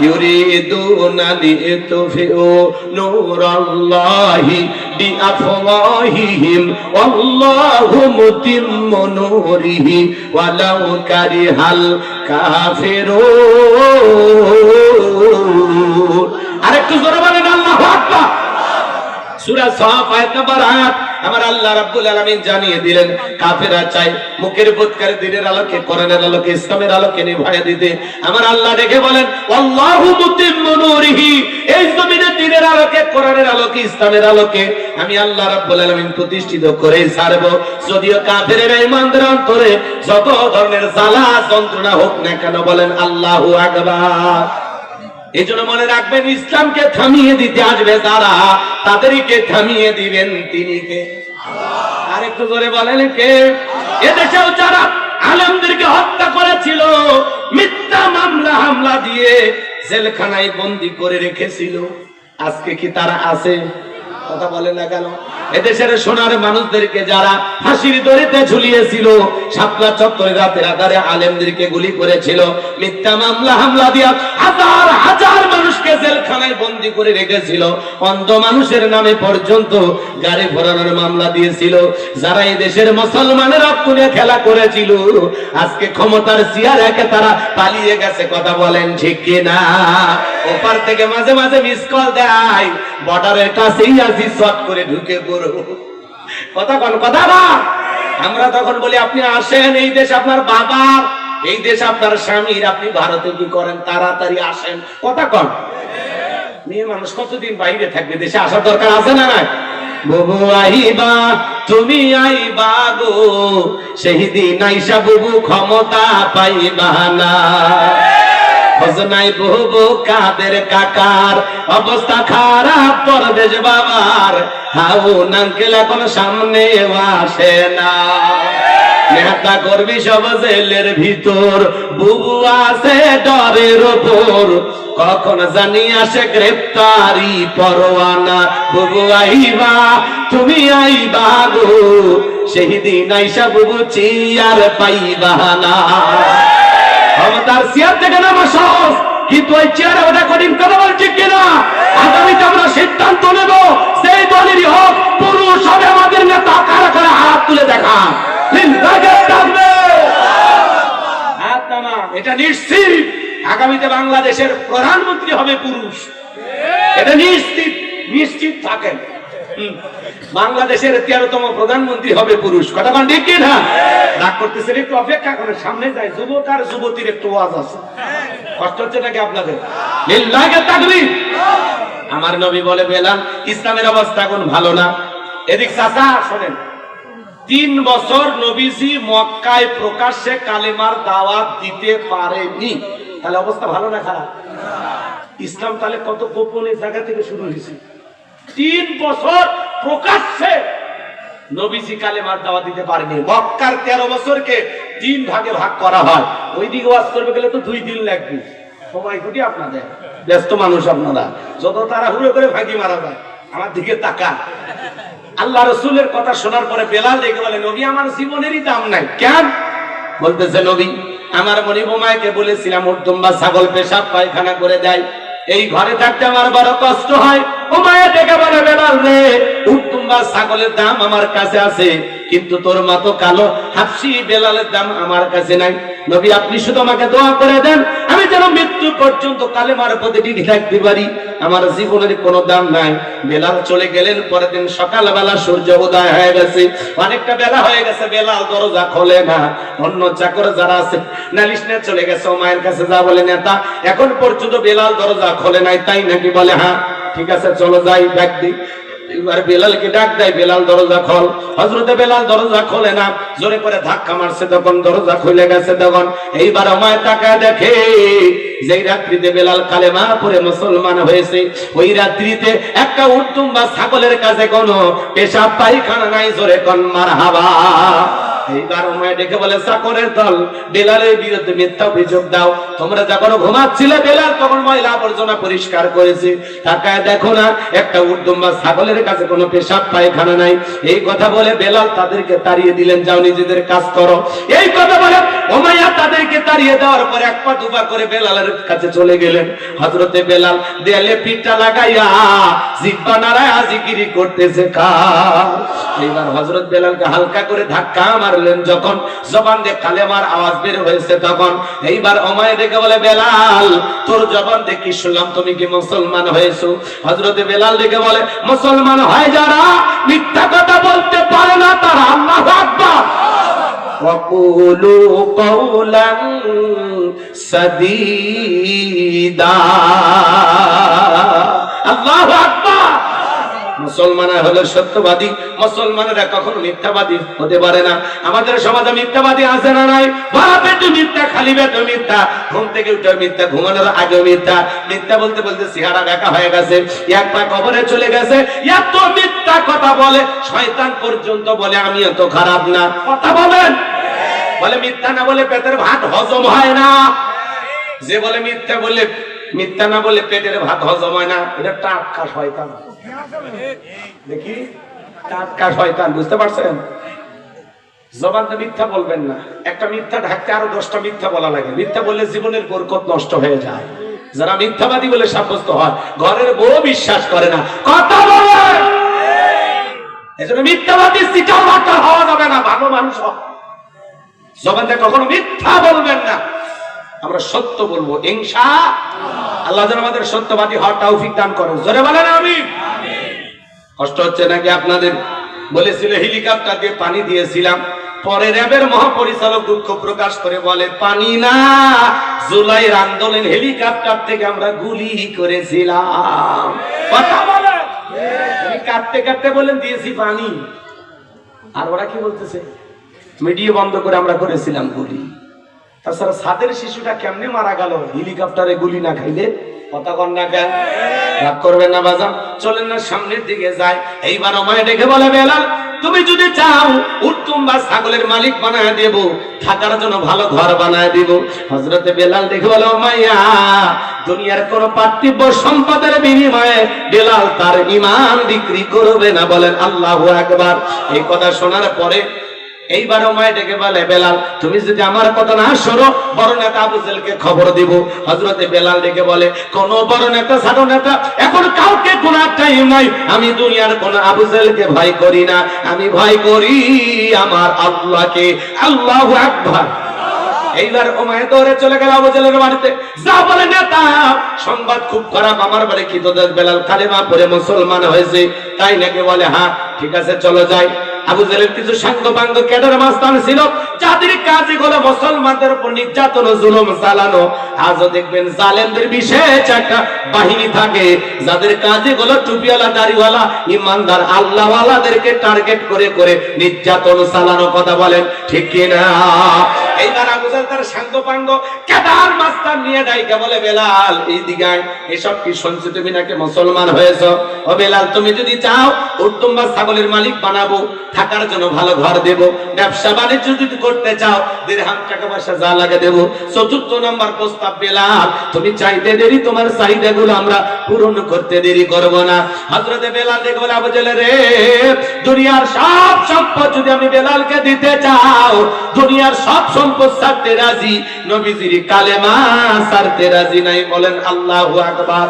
ইউরিদুনা লিতুফিউ নূরাল্লাহি বিআফওয়াহিহিম ওয়াল্লাহু মুতিম্মু নূরিহি ওয়ালাউ কারিহাল কাফিরুন। আরেকটু জোরে বলেন আল্লাহু আকবার। সূরা সাফ আয়াত নম্বর 8 আমার আল্লাহ রাব্বুল আলামিন জানিয়ে দিলেন, কাফেররা চায় মুখের বুৎকার দিনের আলোকে, কোরআনের আলোকে, ইসলামের আলোকে নিভাইয়া দিতে। আমার আল্লাহ দেখে বলেন, আল্লাহু মুতিম্মু নূরিহি, এই জমিনে দিনের আলোকে, কোরআনের আলোকে, ইসলামের আলোকে আমি আল্লাহ রাব্বুল আলামিন প্রতিষ্ঠিত করে ছাড়ব। যদিও কাফেরেরা ঈমানদার অন্তরে যত ধরনের জ্বালা যন্ত্রণা হোক না কেন, বলেন আল্লাহু আকবার। এই জন্য মনে রাখবেন, ইসলামকে থামিয়ে দিতে আসবে যারা, তাদেরকে থামিয়ে দিবেন তিনি কে? আর একটু জোরে বলেন কে? এদেশেও যারা আলেমদেরকে হত্যা করেছিল, মিথ্যা মামলা হামলা দিয়ে জেলখানায় বন্দী করে রেখেছিল, আজকে কি তারা আছে? কথা বলে না কেন? এদেশের সোনার মানুষদেরকে যারা ফাঁসির দড়িতে ঝুলিয়েছিল, শাপলা চত্বরে রাতের আধারে আলেমদেরকে গুলি করেছিল, মিথ্যা মামলা হামলা দিয়া হাজার হাজার মানুষকে জেলখানায় বন্দী করে রেখেছিল, অন্ধ মানুষের নামে পর্যন্ত গাড়ি ঘোরানোর মামলা দিয়েছিল, যারা এই দেশের মুসলমানের রক্ত নিয়ে খেলা করেছিল, আজকে ক্ষমতার চেয়ার রেখে তারা পালিয়ে গেছে। কথা বলেন ঠিক কিনা? ওপার থেকে মাঝে মাঝে মিস কল দেয়, বর্ডারের কাছেই আছি, শট করে ঢুকে পড়ো। কথা কন, কথা না? আমরা তখন বলি আপনি আসেন, এই দেশ আপনার বাবার, এই দেশ আপনার স্বামীর, আপনি ভারতে কি করেন? তাড়াতাড়ি আসেন। কথা কন। মেয়ে মানুষ কতদিন বাইরে থাকবে? দেশে আসার দরকার আছে না নাই? বুবু আইবা, তুমি আইবা গো, সেই দিন আইসা বুবু ক্ষমতা পাইবা না। খোঁজনাই বহু কাদের কাকার, অবস্থা খারাপ পরদেশ বাবার, হাউন আঙ্কেল এখন সামনে আসে না। নেতা করবি সব জেলের ভিতর, বুবু আছে ডরের ওপর, কখন জানি আসে গ্রেপ্তারি পরোয়ানা। বুবু আইবা, তুমি আইবা গো, সেই দিন আইসা বুবু চেয়ার পাইবা না। ক্ষমতার চেয়ার থেকে নামা সহজ, কিন্তু ওই চেয়ারে ওটা কঠিন। কথা বলছি কিনা? আগামীতে আমরা সিদ্ধান্ত নেব, সেই দলেরই হোক, পুরুষ হবে আমাদের নেতা, কারা কারা হাত তুলে দেখা। এটা নিশ্চিত, আগামীতে বাংলাদেশের প্রধানমন্ত্রী হবে পুরুষ, এটা নিশ্চিত, নিশ্চিত থাকেন। বাংলাদেশের 13তম প্রধানমন্ত্রী হবে পুরুষ। কথা বলেন ঠিক কি না? রাগ করতেছেন, একটু অপেক্ষা করেন, সামনে যায়। যুবক আর যুবতীর একটু ওয়াজ আছে, কষ্ট হচ্ছে নাকি আপনাদের? লিল্লাহি তাকবীর। আমার নবী বলে, বেলাল, ইসলামের অবস্থা এখন ভালো না। এদিক চাচা শোনেন, 3 বছর নবীজি মক্কায় প্রকাশ্যে কালেমার দাওয়াত দিতে পারেনি, তাহলে অবস্থা ভালো না খারাপ? ইসলাম তাহলে কত গোপনে জায়গা থেকে শুরু হয়েছে। 3 বছর প্রকাশ্যে নবীজি কালেমার দাওয়াত দিতে পারেনি। মক্কার 13 বছরকে 3 ভাগে ভাগ করা হয়। ওই দিকে ওয়াজ করবে গেলে তো 2 দিন লাগবে, সময় ঘটি আপনাদের, ব্যস্ত মানুষ আপনারা, যত তাড়াহুড়ো করে ভাগি মারা যায়। আমার দিকে তাকা। আল্লাহ রসুলের কথা শোনার পরে বেলাল দেখে বলে, নবী, আমার জীবনেরই দাম নাই। কেন? বলতেছে, নবী, আমার মনিবমায়কে বলেছিলাম উর্দুম্বা ছাগল পেশাব পায়খানা করে দেয়, এই ঘরে থাকতে আমার বড় কষ্ট হয়। ও মায়া ডেকে বলে, বেলাল রে, উর্দুম্বা ছাগলের দাম আমার কাছে আছে, কিন্তু তোর মতো কালো হাফসি বেলালের দাম আমার কাছে নাই। নবী, আপনি শুধু আমাকে দোয়া করে দেন, আমি যেন মৃত্যু পর্যন্ত কালেমার পথে টিকে থাকতে পারি, আমার জীবনের কোনো দাম নাই। বেলাল চলে গেলেন। পরের দিন সকালবেলা সূর্য উদয় হয়ে গেছে, অনেকটা বেলা হয়ে গেছে, বেলাল দরজা খোলে না। অন্য চাকর যারা আছে নালিশ নিয়ে চলে গেছে, ও মায়ের কাছে যা বলে, নেতা এখন পর্যন্ত বেলাল দরজা খোলে নাই, তাই নাকি? বলে, হ্যাঁ, ঠিক আছে, চলো যাই, ডাক দিই। এবার বেলালকে ডাক দেয়, বেলাল দরজা খোল। হযরতে বেলাল দরজা খোলে না, জোরে করে ধাক্কা মারছে, তখন দরজা খুলে গেছে। তখন এইবার ওমায় তাকায় দেখে, যেই রাত্রিতে বেলাল কালেমা পড়ে মুসলমান হয়েছে, ওই রাত্রিতে একটা উর্দুম্বা ছাগলের কাছে কোনো পেশাব পায়খানা নাই। জোরে কোন মারহাবা। এইবার ওমায় ডেকে বলে, চাকরের দল, বেলালের বিরুদ্ধে মিথ্যা অভিযোগ দাও। তোমরা যখন ঘুমাচ্ছিলে, বেলাল তখন ময়লা আবর্জনা পরিষ্কার করেছে, তাকায় দেখো না একটা উর্দুম্বা ছাগলের কাছে কোনো পেশাব পায়খানা নাই। এই কথা বলে বেলাল তাদেরকে তাড়িয়ে দিলেন, যাও নিজেদের কাজ করো। এই কথা বলে ওমাইয়া তাদেরকে তাড়িয়ে দেওয়ার পরে 1 পা 2 পা করে বেলালের কাছে চলে গেলেন। হযরতে বেলাল দেয়ালে পিঠটা লাগাইয়া জিহ্বা নাড়ায়া জিকিরি করতেছে। এইবার হযরত বেলালকে হালকা করে ধাক্কা মারলেন, যখন জবান দিয়ে কালেমার আওয়াজ বের হয়েছে, তখন এইবার ওমাইয়া দেখে বলে, বেলাল, তোর জবান দেখি শুনলাম তুমি কি মুসলমান হয়েছো? হযরতে বেলাল দেখে বলে, মুসলমান হয় যারা মিথ্যা কথা বলতে পারে না, তারা আল্লাহু আকবার। وَقُولُوا قَوْلًا سَدِيدًا। আল্লাহু আকবার। মুসলমানরা হলো সত্যবাদী, মুসলমানেরা কখনো মিথ্যাবাদী হতে পারে না। আমাদের সমাজে মিথ্যাবাদী আছে না নাই? ভরা পেটে মিথ্যা, খালি পেটে মিথ্যা, ঘুম থেকে উঠে মিথ্যা, ঘুমানোর আগে মিথ্যা। মিথ্যা বলতে বলতে চেহারা দেখা হয়ে গেছে, এক পা কবরে চলে গেছে। এত মিথ্যা কথা বলে, শয়তান পর্যন্ত বলে আমি এত খারাপ না। কথা বলেন, বলে মিথ্যা না বলে পেটের ভাত হজম হয় না। যে বলে মিথ্যা বলে, মিথ্যা না বলে পেটের ভাত হজম হয় না, এটা টাটকা শয়তান। দেখি টাটকা শয়তান, বুঝতে পারছেন? জবানটা মিথ্যা বলবেন না। একটা মিথ্যা ঢাকতে আরো 10টা মিথ্যা বলা লাগে। মিথ্যা বললে জীবনের বরকত নষ্ট হয়ে যায়। যারা মিথ্যাবাদী বলে সাব্যস্ত হয়, ঘরের বউ বিশ্বাস করে না। কথা বলে এজন্য মিথ্যাবাদী সিটার বাটা হওয়া যাবে না। ভালো মানুষ জবানটা কখনো মিথ্যা বলবেন না। আমরা সত্য বলবো ইনশাআল্লাহ। আল্লাহ যেন আমাদের সত্যবাদী হওয়ার তৌফিক দান করেন। জোরে বলেন আমিন। কষ্ট হচ্ছে নাকি আপনাদের? বলেছিল হেলিকপ্টার দিয়ে পানি দিয়েছিলাম, পরে র্যাবের মহাপরিচালক দুঃখ প্রকাশ করে বলে পানি না, জুলাইয়ের আন্দোলন হেলিকপ্টার থেকে আমরা গুলি করেছিলাম। কথা বলে কাটতে কাটতে বলেন দিয়েছি পানি, আর ওরা কি বলতেছে? মিডিয়া বন্ধ করে আমরা করেছিলাম গুলি। তাছাড়া ছাদের শিশুটা কেমনে মারা গেল হেলিকপ্টারে গুলি না খাইলে? কথা কন না কেন? রাগ করবেন না বাজান, চলেন না সামনের দিকে যাই। এইবার আমায় ডেকে বলে বেলাল, তুমি যদি চাও উত্তম বা ছাগলের মালিক বানায় দেব, থাকার জন্য ভালো ঘর বানায় দিব। হযরতে বেলাল ডেকে বলে মাইয়া, দুনিয়ার কোন পার্থিব সম্পদের বিনিময়ে বেলাল তার ঈমান বিক্রি করবে না। বলেন আল্লাহু আকবার। এই কথা শোনার পরে এইবার ওমায় ডেকে বলে বেলাল, তুমি যদি আমার কথা না শোনো, বড় নেতা আবু জেহেলকে খবর দিব। হযরতে বেলাল ডেকে বলে, কোন বড় নেতা ছোট নেতা এখন কাউকে কোন টাইম নাই। আমি দুনিয়ার কোন আবু জেহেলকে ভয় করি না, আমি ভয় করি আমার আল্লাহকে। আল্লাহু আকবার। এইবার ওমায় দৌড়ে চলে গেল আবু জেহেলের বাড়িতে। যা বলে নেতা, সংবাদ খুব খারাপ, আমার বাড়ি কি তোদের বেলাল কালেমা পড়ে মুসলমান হয়েছে। তাই নাকি? বলে হ্যাঁ, ঠিক আছে চলো যাই। আবু জেহেলের কিছু সাঙ্গপাঙ্গ ক্যাডার মাস্তান ছিল, যাদের কাজই হলো মুসলমানদের উপর নির্যাতন ও জুলুম চালানো। আজও দেখবেন জালেমদের বিশেষ একটা বাহিনী থাকে, যাদের কাজই হলো টুপিওয়ালা, দাড়িওয়ালা, ইমানদার আল্লাহওয়ালাদেরকে টার্গেট করে করে নির্যাতন চালানো। কথা বলেন ঠিক কিনা? এইবার আবু জেহেল তার সাঙ্গপাঙ্গ ক্যাডার মাস্তান নিয়ে ডাইকে বলে, বেলাল এইদিকে আয়, এসব কি শুনছি তুমি নাকি মুসলমান হয়েছো? ও বেলাল, তুমি যদি চাও উত্তম বা ছাগলের মালিক বানাবো, থাকার জন্য ভালো ঘর দেব, ব্যবসা বাণিজ্য যদি করতে চাও দিরহাম টাকা পয়সা যা লাগে দেব। ৪র্থ নম্বর প্রস্তাব, বেলাল তুমি চাইতে দেরি, তোমার চাহিদাগুলো আমরা পূরণ করতে দেরি করব না। হযরতে বেলাল দেখে বলে, আবু জেহেল রে, দুনিয়ার সব সম্পদ যদি আমি বেলালকে দিতে চাও, দুনিয়ার সব সম্পদ ছাড়তে রাজি, নবীজির কালেমা ছাড়তে রাজি নাই। বলেন আল্লাহু আকবার।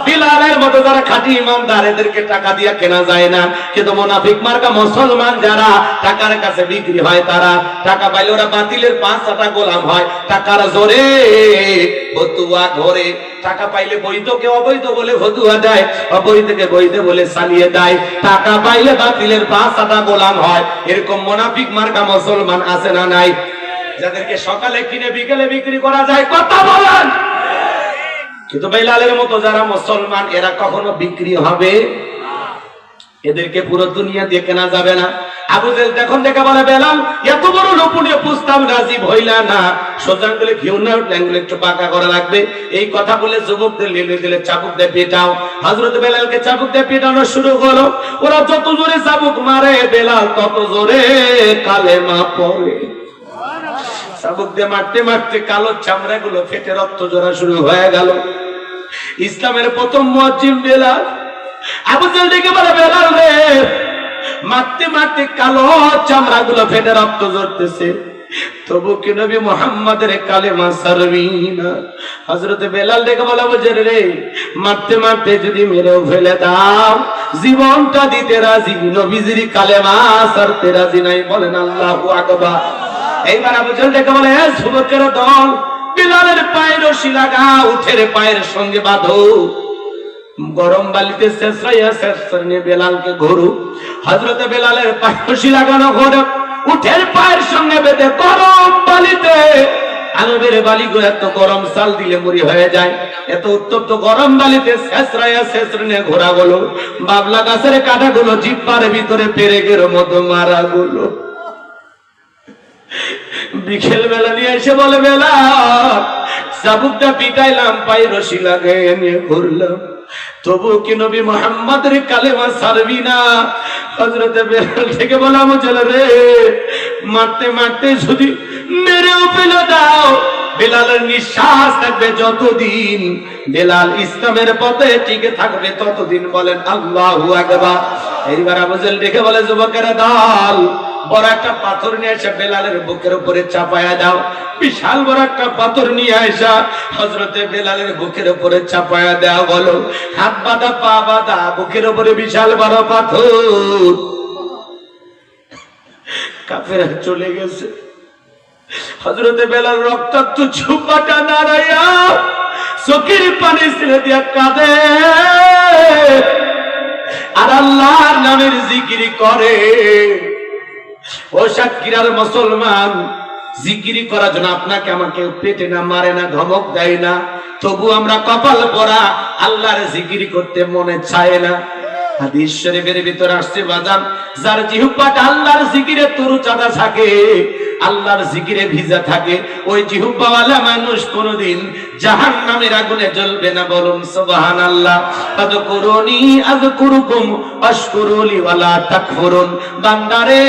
বিলালের মতো যারা খাঁটি ইমানদার, এদেরকে টাকা দিয়ে কেনা যায় না। কিন্তু মুনাফিক মার্কা মুসলমান যারা টাকার কাছে বিক্রি হয়, তারা টাকা পাইলে ওরা বাতিলের ৫টা গোলাম হয়। টাকার জোরে ফতুয়া ঘরে, টাকা পাইলে বৈধকে অবৈধ বলে ফতুয়া দেয়, অবৈধকে বৈধ বলে চালিয়ে দেয়। টাকা পাইলে বাতিলের ৫টা গোলাম হয়। এরকম মুনাফিক মার্কা মুসলমান আছে না নাই? যাদেরকে সকালে কিনে বিকেলে বিক্রি করা যায়। কথা বলেন। কিন্তু বেলালের মতো যারা মুসলমান, এরা কখনো বিক্রি হবে? এদেরকে পুরো দুনিয়া দিয়ে কেনা যাবে না। আবু জেহেল তখন দেখে বলে, বেলাল এত বড় লোপনীয় প্রস্তাব রাজি হইলা না, সোজা আঙ্গুলে ঘিউ না উঠলে আঙ্গুলে একটু বাঁকা করা লাগবে। এই কথা বলে যুবকদের লেলে দিলে চাবুক দিয়ে পেটাও। হযরত বেলালকে চাবুক দিয়ে পেটানো শুরু করলো। ওরা যত জোরে চাবুক মারে, বেলাল তত জোরে কালেমা পড়ে। চাবুক দিয়ে মারতে মারতে কালো চামড়া গুলো ফেটে রক্ত ঝরা শুরু হয়ে গেল। ইসলামের প্রথম মুয়াজ্জিন বেলাল। আবু জেহেল দেখে বলে, বেলাল রে, মারতে মারতে কালো চামড়া গুলো ফেটে রক্ত ঝরতেছে, তবু কি নবী মুহাম্মাদের কালেমা ছাড়বি না? হযরতে বেলাল দেখে বলে, আবু জেহেল রে, মারতে মারতে যদি মেরেও ফেলে দাও, জীবনটা দিতে রাজি, নবীজির কালেমা ছাড়তে রাজি নাই। বলেন আল্লাহু আকবার। এইবার আবু জেহেল দেখে বলে, যুবকের দল, বেলালের পায়ের রশি লাগা, উঠের পায়ের সঙ্গে বাঁধো, গরম বালিতে শেষরাইয়া শেষর নিয়ে বেলালকে ঘোরো। হযরতে বেলালের পায়ের রশি লাগানো ঘোরে, উঠের পায়ের সঙ্গে বেঁধে গরম বালিতে আরবের বালিগো এত গরম চাল দিলে মুড়ি হয়ে যায়, এত উত্তপ্ত গরম বালিতে শেষরাইয়া ঘোরা গুলো, বাবলা গাছের কাটা গুলো জিব্বার ভিতরে পেরেকের মতো মারা গুলো। বিকেল বেলা নিয়ে এসে বলে, বেলা চাবুকটা পিটাইলাম, পায়ে রশি লাগে নিয়ে ঘুরলাম, তবু কি নবী মুহাম্মদের কালেমা ছাড়বি না? হযরতে বেলাল থেকে বলা, মুচল রে, মারতে মারতে যদি মেরেও ফেলে দাও, বেলালের নিঃশ্বাস থাকবে যতদিন, বেলাল ইসলামের পথে টিকে থাকবে ততদিন। বলেন আল্লাহু আকবার। এইবার আবু জেহেল ডেকে বলে, যুবকেরা দল, বড় একটা পাথর নিয়ে এসে বেলালের বুকের উপরে চাপায়া দাও। বিশাল বড় একটা পাথর নিয়ে আসা হযরতে বেলালের বুকের উপরে চাপায়া দেওয়া বলো, হাত বাঁধা পা বাঁধা, বুকের উপরে বিশাল বড় পাথর। কাফেররা চলে গেছে। হযরতে বেলাল রক্তাক্ত ঝুপাটা নাড়াইয়া চোখের পানি ছেড়ে দিয়া কাঁদে আর আল্লাহর নামের জিকির করে। ও সাতক্ষীরার মুসলমান, জিকিরি করার জন্য আপনাকে আমাকে পেটে না মারে না, ধমক দেয় না, তবু আমরা কপাল পরা আল্লাহর জিকিরি করতে মনে চায় না। হাদিস শরীফের ভিতরে আসছে বাজান, যার জিহ্বাটা আল্লাহর জিকিরে তরুচাঁদা থাকে, আল্লাহর জিকিরে ভিজা থাকে, ওই জিহ্বাওয়ালা মানুষ কোনদিন জাহান্নামের আগুনে জ্বলবে না। বলুন সুবহানাল্লাহ। ফাযকুরুনি আযকুরুকুম ওয়াশকুরুলি ওয়ালা তাকফুরুন। বান্দারে,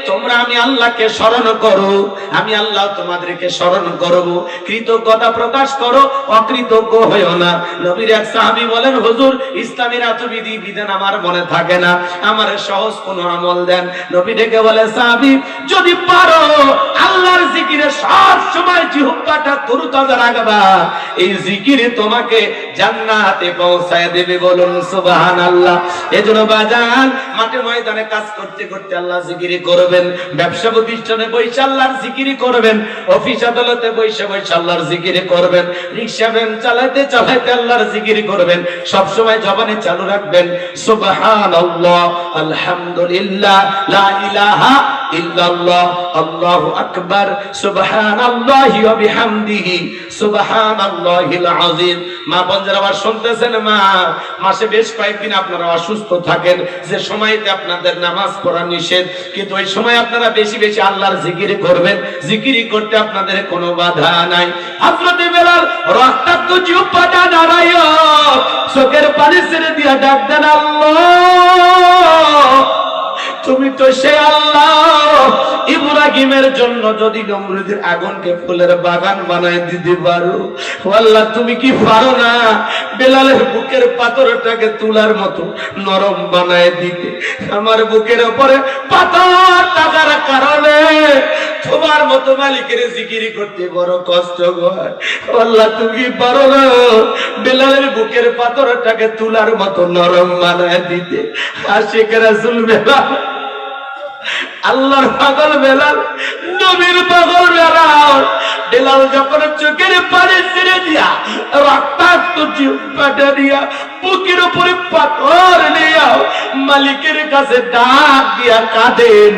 তোমরা আমি আল্লাহকে স্মরণ করো, আমি আল্লাহ তোমাদেরকে স্মরণ করব। কৃতজ্ঞতা প্রকাশ করো, অকৃতজ্ঞ হইও না। নবীর এক সাহাবী বলেন, হুজুর, ইসলামের এত বিধি বিধান আমার মনে থাকে না, আমার সহজ কোন আমল দেন। নবী ডেকে বলে, সাহাবী, যদি পারো আল্লাহর জিকিরে সব সময় জিহ্বাটা তরুতাজা রাখবা, এই জিকিরে তোমাকে জান্নাতে পৌঁছায় দেবে। বলুন সুবহানাল্লাহ। এজন্য বাজান, মাঠে ময়দানে কাজ করতে করতে আল্লাহ জিকিরি করবেন, ব্যবসা প্রতিষ্ঠানে বসে আল্লাহর জিকিরি করবেন, অফিস আদালতে বসে বসে আল্লাহর জিকিরি করবেন, রিকশা ভ্যান চালাতে চালাতে আল্লাহর জিকিরি করবেন। সব সময় জবানে চালু রাখবেন, সুবহানাল্লাহ, আলহামদুলিল্লাহ, লা ইলাহা ইল্লাল্লাহ, আল্লাহু আকবার, সুবহানাল্লাহি ওয়া বিহামদিহি, সুবহানাল্লাহিল আযীম। মা বোনরা আবার শুনতেছেন, মা মাসে বেশ কয়েকদিন আপনারা অসুস্থ থাকেন, যে সময়তে আপনাদের নামাজ পড়া নিষেধ, কিন্তু ওই সময় আপনারা বেশি বেশি আল্লাহর জিকির করবেন, জিকিরি করতে আপনাদের কোনো বাধা নাই। হযরত বেলাল রক্তাক্ত জিহ্বাটা নাড়াইয়া চোখের পানি ছেড়ে দিয়া ডাক দেন, আল্লাহ, তুমি তো সে আল্লাহ, ইব্রাহিমের জন্য যদি নমরুদের আগুনকে ফুলের বাগান বানায় দিতে পারো, আল্লাহ তুমি কি পারো না বেলালের বুকের পাথরটাকে তুলার মতো নরম বানায় দিতে? আমার বুকের উপরে পাথর থাকার কারণে তোমার মতো মালিকের জিকিরি করতে বড় কষ্ট হয়। আল্লাহ তুমি পারো না বেলালের বুকের পাথরটাকে তুলার মতো নরম বানায় দিতে? আশিক রাসূল বেলাল, আল্লাহর পাগল বেলাল, নবীর পাগল বেলাল। বেলাল যখন চোখের পানি ছেড়ে দিয়া রক্তাক্ত জিহ্বাটা দিয়া বুকের উপরে পাথর নিয়া মালিকের কাছে ডাক দিয়া কাঁদেন,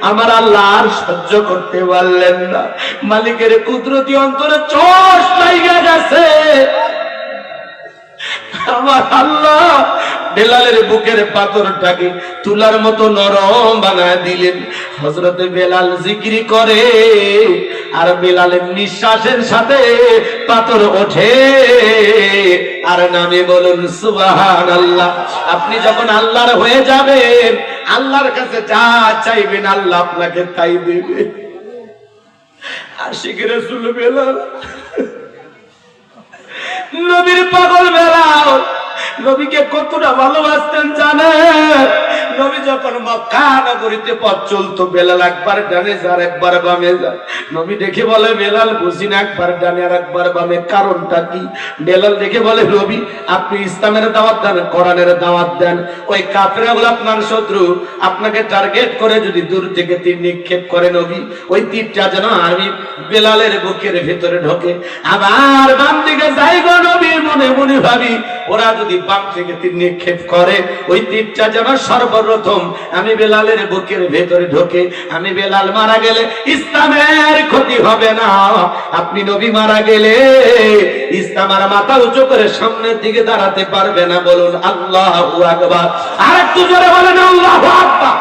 আমার আল্লাহ আর সহ্য করতে পারলেন না। মালিকের কুদরতি অন্তরে চোষ লাইগা গেছে। আমার আল্লাহ বেলালের বুকের পাথরটাকে তুলার মতো নরম বানায় দিলেন। হযরতে বেলাল জিকিরি করে আর বেলালের নিঃশ্বাসের সাথে পাথর ওঠে আর নামে বলুন সুবহানাল্লাহ। আপনি যখন আল্লাহর হয়ে যাবেন, আল্লাহর কাছে যা চাইবেন আল্লাহ আপনাকে তাই দেবে। আশিক রাসূল বেলাল, নবীর পাগল বেলাল, নবীকে কতটা ভালোবাসতেন জানেন? নবী যখন মক্কা নগরীতে পথ চলতো, বেলাল একবার ডানে যায় একবার বামে যায়। নবী দেখে বলে, বেলাল বুঝি না একবার ডানে আর একবার বামে, কারণটা কি? বেলাল দেখে বলে, নবী আপনি ইসলামের দাওয়াত দেন, কোরআনের দাওয়াত দেন, ওই কাফেররা হলো আপনার শত্রু, আপনাকে টার্গেট করে যদি দূর থেকে তীর নিক্ষেপ করে, নবী ওই তীরটা যেন আমি বেলালের বুকের ভিতরে ঢোকে। আবার বাম দিকে যাই গো নবী, মনে মনে ভাবি ওরা যদি বাম থেকে তীর নিক্ষেপ করে, ওই তীরটা যেন সর্বর সর্বপ্রথম আমি বেলালের বুকের ভেতরে ঢোকে, আমি বেলাল মারা গেলে ইসলামের ক্ষতি হবে না, আপনি নবী মারা গেলে ইসলাম আর মাথা উঁচু করে সামনের দিকে দাঁড়াতে পারবে না। বলুন আল্লাহু আকবার। আর একটু জোরে বলেন আল্লাহু আকবার।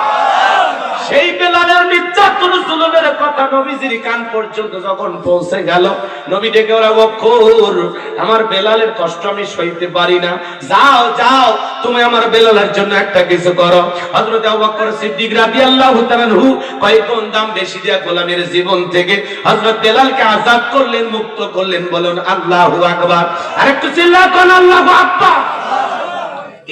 সেই বেলালের নির্যাতন জুলুমের কথা নবীজির কান পর্যন্ত যখন পৌঁছে গেল, নবী ডেকে ওরা বকর, আমার বেলালের কষ্ট আমি সইতে পারি না, যাও যাও তুমি আমার বেলালের জন্য একটা কিছু করো। হযরত আবু বকর সিদ্দিক রাদিয়াল্লাহু তাআলা আনহু কয়েকগুণ দাম বেশি দিয়া গোলামের জীবন থেকে হযরত বেলালকে আযাদ করলেন, মুক্ত করলেন। বলুন আল্লাহু আকবার। আরেকটু চিল্লায় কোন আল্লাহু আকবার।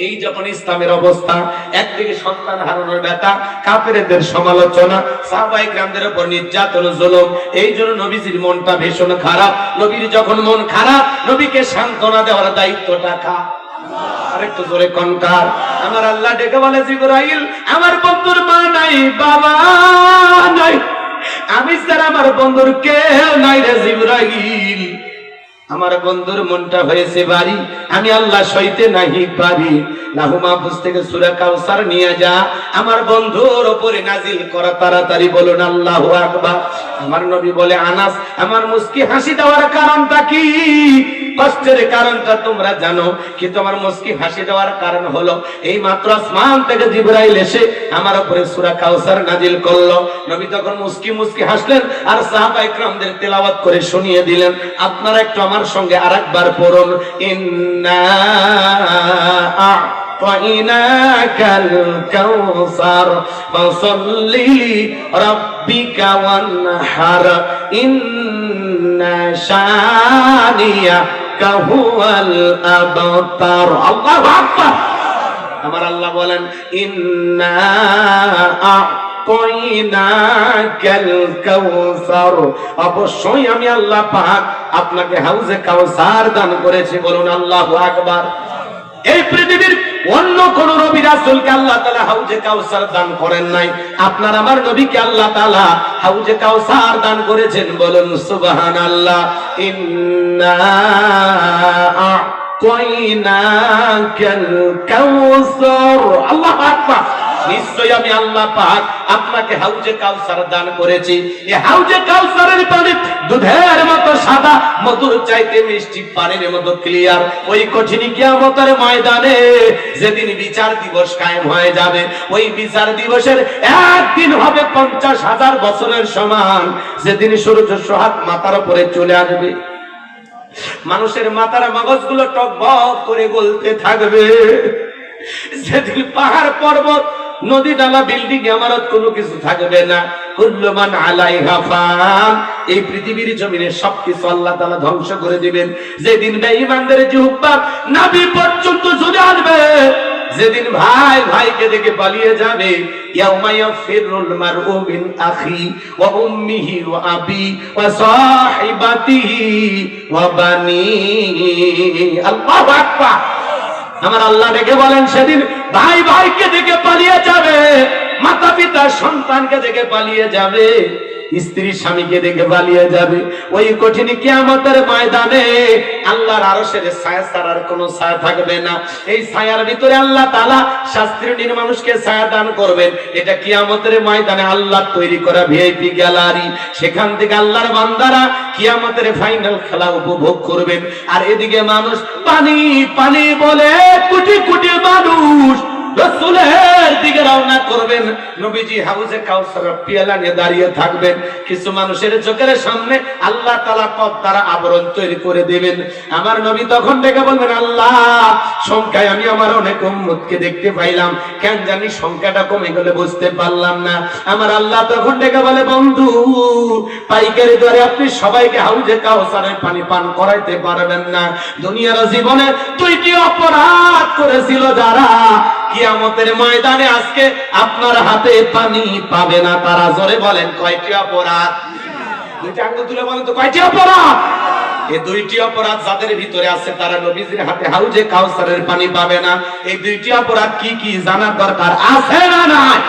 এই যখন ইসলামের অবস্থা, একদিকে সন্তান হারানোর ব্যথা, কাফেরদের সমালোচনা, সাহাবায়ে কেরামদের উপর নির্যাতন জুলুম, এই জন্য নবীজির মনটা ভীষণ খারাপ। নবীর যখন মন খারাপ, নবীকে সান্ত্বনা দেওয়ার দায়িত্বটা কার? আরেকটু জোরে কনকার। আমার আল্লাহ ডেকে বলে, জিবরাইল আমার বন্ধুর মা নাই, বাবা নাই, আমি স্যার আমার বন্ধুর কেউ নাই রে জিবরাইল। আমার বন্ধুর মনটা হয়েছে বাড়ি, আমি আল্লাহ সইতে নাহি পারি। লাহু মাহফুজ থেকে সূরা কাউসার নিয়ে যা, আমার বন্ধুর উপরে নাজিল করা তাড়াতাড়ি। বলুন আল্লাহু আকবার। আমার নবী বলে, আনাস আমার মুস্কি হাসি দেওয়ার কারণটা কি? কষ্টের কারণটা তোমরা জানো, কিন্তু আমার মুস্কি হাসি দেওয়ার কারণ হলো এই মাত্র আসমান থেকে জিবরাইল এসে আমার উপরে সূরা কাউসার নাজিল করলো। নবী তখন মুস্কি মুস্কি হাসলেন আর সাহাবায়ে কেরামদের তেলাওয়াত করে শুনিয়ে দিলেন। আপনারা একটু আমার সঙ্গে আরেকবার পড়ুন, ইন্না আ'তাইনাকাল কাউসার ফাসাল্লি রাব্বিকা ওয়ানহার ইন্না শানিয়াকা হুয়াল আবতার। আল্লাহু আকবার। আমার আল্লাহ বলেন, ইন্না আ'তাইনাকাল কাউসার, অবশ্যই আমি আল্লাহ পাক আপনাকে হাউজে কাউসার দান করেছি। বলুন আল্লাহু আকবার। এই পৃথিবীর অন্য কোন নবী রাসূলকে আল্লাহ তাআলা হাউজে কাউসার দান করেন নাই, আপনার আমার নবীকে আল্লাহ তাআলা হাউজে কাউসার দান করেছেন। বলুন সুবহানাল্লাহ। ইন্না আ'তাইনাকাল কাউসার। আল্লাহু আকবার। নিশ্চয়ই আমি আল্লাহ পাক আপনাকে হাউজে কাউসার দান করেছি। এই হাউজে কাউসারের পানি দুধের মতো সাদা, মধুর চাইতে মিষ্টি, পানির মতো ক্লিয়ার। ওই কঠিন কিয়ামতের ময়দানে যেদিন বিচার দিবস কায়েম হয়ে যাবে, ওই বিচার দিবসের একদিন হবে 50,000 বছরের সমান। যেদিন সূর্য সোহাগ মাথার উপরে চলে আসবে, মানুষের মাথার মগজগুলো টকবক করে গলতে থাকবে। যেদিন পাহাড় পর্বত, নদী নালা, বিল্ডিং, ইমারত কোনো কিছু থাকবে না। কুল্লু মান আলাইহা ফান, এই পৃথিবীর জমিনে সবকিছু আল্লাহ তাআলা ধ্বংস করে দিবেন। যেদিন বেঈমানদের জিহ্বা নাভি পর্যন্ত চলে আসবে, যেদিন ভাই ভাইকে দেখে পালিয়ে যাবে। ইয়াউমা ইয়াফিরুল মারউ মিন আখি ওয়া উম্মিহি ওয়া আবি ওয়া সাহিবাতিহি ওয়া বানি। আল্লাহু আকবার। আমার আল্লাহ ডেকে বলেন, সেদিন ভাই ভাইকে দেখে পালিয়ে যাবে, মাতা পিতা সন্তানকে দেখে পালিয়ে যাবে, স্ত্রী স্বামীকে দেখে পালিয়ে যাবে। ওই কঠিন কিয়ামতের ময়দানে আল্লাহর আরশের ছায়া ছাড়ার কোনো ছায়া থাকবে না। এই ছায়ার ভিতরে আল্লাহ তাআলা শাস্ত্রীয় মানুষকে ছায়া দান করবেন। এটা কিয়ামতের ময়দানে আল্লাহ তৈরি করা ভিআইপি গ্যালারি। সেখান থেকে আল্লাহর বান্দারা কিয়ামতের ফাইনাল খেলা উপভোগ করবেন। আর এদিকে মানুষ পানি পানি বলে কোটি কোটি মানুষ রাসূলের দিকে রওনা করবেন। নবীজি হাউজে কাউসারের পিয়ালা নিয়ে দাঁড়িয়ে থাকবেন। কিছু মানুষের চোখের সামনে আল্লাহ তাআলা পর্দার আবরণ তৈরি করে দিবেন। আমার নবী তখন ডেকে বলবেন, আল্লাহ সংখ্যায় আমি আমার অনেক উম্মতকে দেখতে পাইলাম, কেন জানি সংখ্যাটা কমে গেলে বুঝতে পারলাম না। আমার আল্লাহ তখন ডেকে বলে, বন্ধু পাইকারি দরে আপনি সবাইকে হাউজে কাউসারের পানি পান করাইতে পারবেন না। দুনিয়ার জীবনে 2টি অপরাধ করেছিল যারা, কিয়ামতের ময়দানে আজকে আপনার হাতে পানি পাবে না তারা। জোরে বলেন কয়টি অপরাধ? 2টি আঙ্গুল তুলে বলেন তো কয়টি অপরাধ? এই 2টি অপরাধ যাদের ভিতরে আছে তারা নবীজির হাতে হাউজে কাউসারের পানি পাবে না। এই 2টি অপরাধ কি কি জানার দরকার আছে না নাই?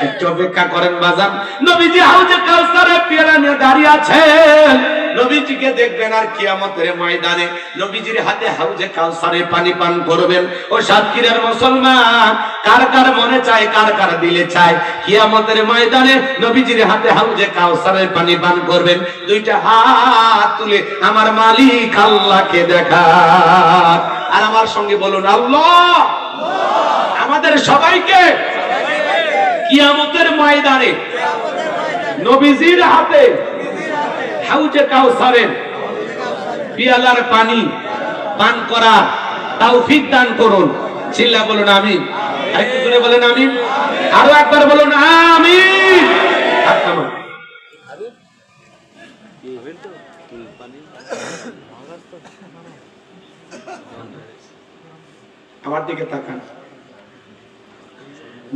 একটু অপেক্ষা করেন বাজান। নবীজি হাউজে কাউসারের পেয়ালা নিয়ে দাঁড়িয়ে আছেন। নবীজিকে দেখবেন আর কিয়ামতের ময়দানে নবীজির হাতে হাউজে কাউসারের পানি পান করবেন। ও সাতক্ষীরার মুসলমান, কার কার মনে চায়, কার কার দিলে চায় কিয়ামতের ময়দানে নবীজির হাতে হাউজে কাউসারের পানি পান করবেন? দুইটা হাত তুলে আমার মালিক আল্লাহকে দেখা, আর আমার সঙ্গে বলুন আল্লাহ। আমাদের সবাইকে কিয়ামতের ময়দানে নবীজির হাতে হাউজে কাউসারের পিয়ালার পানি পান করা তৌফিক দান করুন। চিল্লা বলুন আমিন। আরেকটু জোরে বলেন আমিন। আরো একবার বলুন আমিন। আমার দিকে তাকান।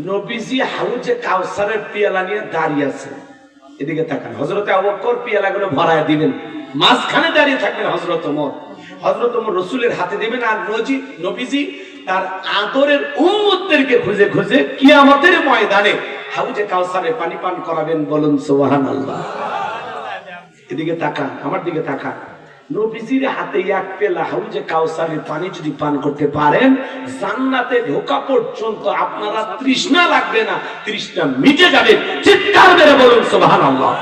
নবীজি হাউজে কাউসারের পিয়ালা নিয়ে দাঁড়িয়ে আছে, এদিকে তাকান। হযরতে আবু বকর পিয়ালাগুলো ভরায় দিবেন, মাঝখানে দাঁড়িয়ে থাকবেন হযরত ওমর। হযরত ওমর রাসূলের হাতে দিবেন, আর নবীজি তার আদরের উম্মতদেরকে খুঁজে খুঁজে কিয়ামতের ময়দানে হাউজে কাউসারে পানি পান করাবেন। বলুন সুবহানাল্লাহ। এদিকে তাকান, আমার দিকে তাকান। নবীজির হাতে এক পেলা হাউজে কাউসারের পানি যদি পান করতে পারেন, জান্নাতে ঢোকা পর্যন্ত আপনারা তৃষ্ণা লাগবে না, তৃষ্ণা মিটে যাবে। চিৎকার মেরে বলুন সুবহানাল্লাহ।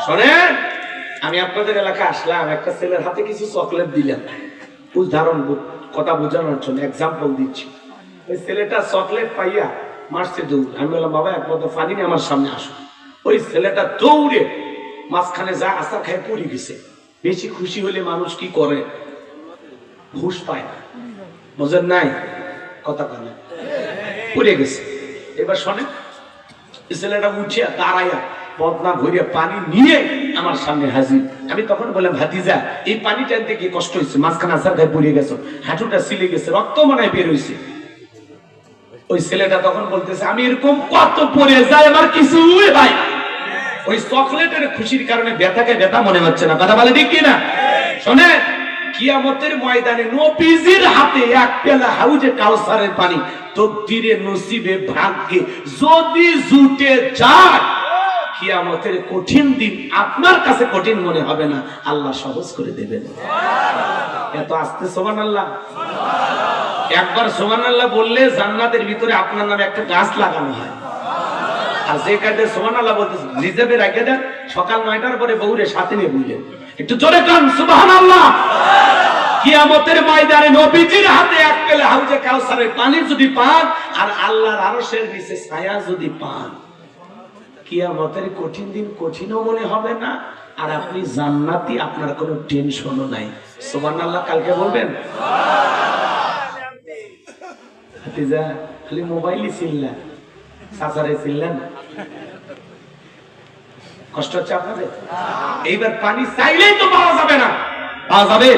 শুনেন, আমি আপনাদের এলাকায় আসলাম, একটা ছেলের হাতে কিছু চকলেট দিলাম, উদাহরণ কথা বোঝানোর জন্য এক্সাম্পল দিচ্ছি। ওই ছেলেটা চকলেট পাইয়া মারছে দৌড়। আমি বললাম বাবা এক বোতল পানি নিয়ে আমার সামনে আসো। ওই ছেলেটা দৌড়ে মাঝখানে যা আসার খায় পড়ে গেছে। বেশি খুশি হলে মানুষ কি করে? হুশ পায় না, বোঝেন নাই কথা বলে, পড়ে গেছে। এবার শোনে, ছেলেটা উঠিয়া দাঁড়াইয়া বদনা ভরিয়া পানি নিয়ে আমার সামনে হাজির। আমি তখন বললাম ভাতিজা, এই পানিটা দেখে কষ্ট হয়েছে, মাঝখানে আসার গায়ে পড়ে গেছো, হাঁটুটা সিলে গেছে, রক্ত মনে হয় বের হয়েছে। ওই ছেলেটা তখন বলতেছে আমি এরকম কত পড়ে যাই, আমার কিছুই ভাই। ওই চকলেটের খুশির কারণে ব্যথাকে ব্যথা মনে হচ্ছে না। কথা বলে ঠিক কিনা? শোনে, কিয়ামতের ময়দানে নবীজির হাতে এক পেলা হাউজে কাউসারের পানি তকদিরে, নসিবে, ভাগ্যে যদি জুটে যায়, কিয়ামতের কঠিন দিন আপনার কাছে কঠিন মনে হবে না, আল্লাহ সহজ করে দেবেন। এত আস্তে সুবহানাল্লাহ। একবার সুবহানাল্লাহ বললে জান্নাতের ভিতরে আপনার নামে একটা গাছ লাগানো হয়। আর যে কাজে সুবহানাল্লাহ বলতে রিজার্ভে রেখে দেন, সকাল 9টার পরে বউরে সাথে নিয়ে বুঝলেন, একটু জোরে কান সুবহানাল্লাহ। কিয়ামতের ময়দানে নবীজির হাতে এক পেলে হাউজে কাউসারের পানি যদি পান, আর আল্লাহর আরশের নিচে ছায়া যদি পান, কিয়ামতের কঠিন দিন কঠিনও মনে হবে না, আর আপনি জান্নাতি, আপনার কোনো টেনশনও নাই। সুবহানাল্লাহ কালকে বলবেন। ভাতিজা খালি মোবাইলই ছিললেন, সাসারে ছিললেন, কষ্ট হচ্ছে আপনাদের? এইবার পানি চাইলেই তো পাওয়া যাবে না, পাওয়া যাবে?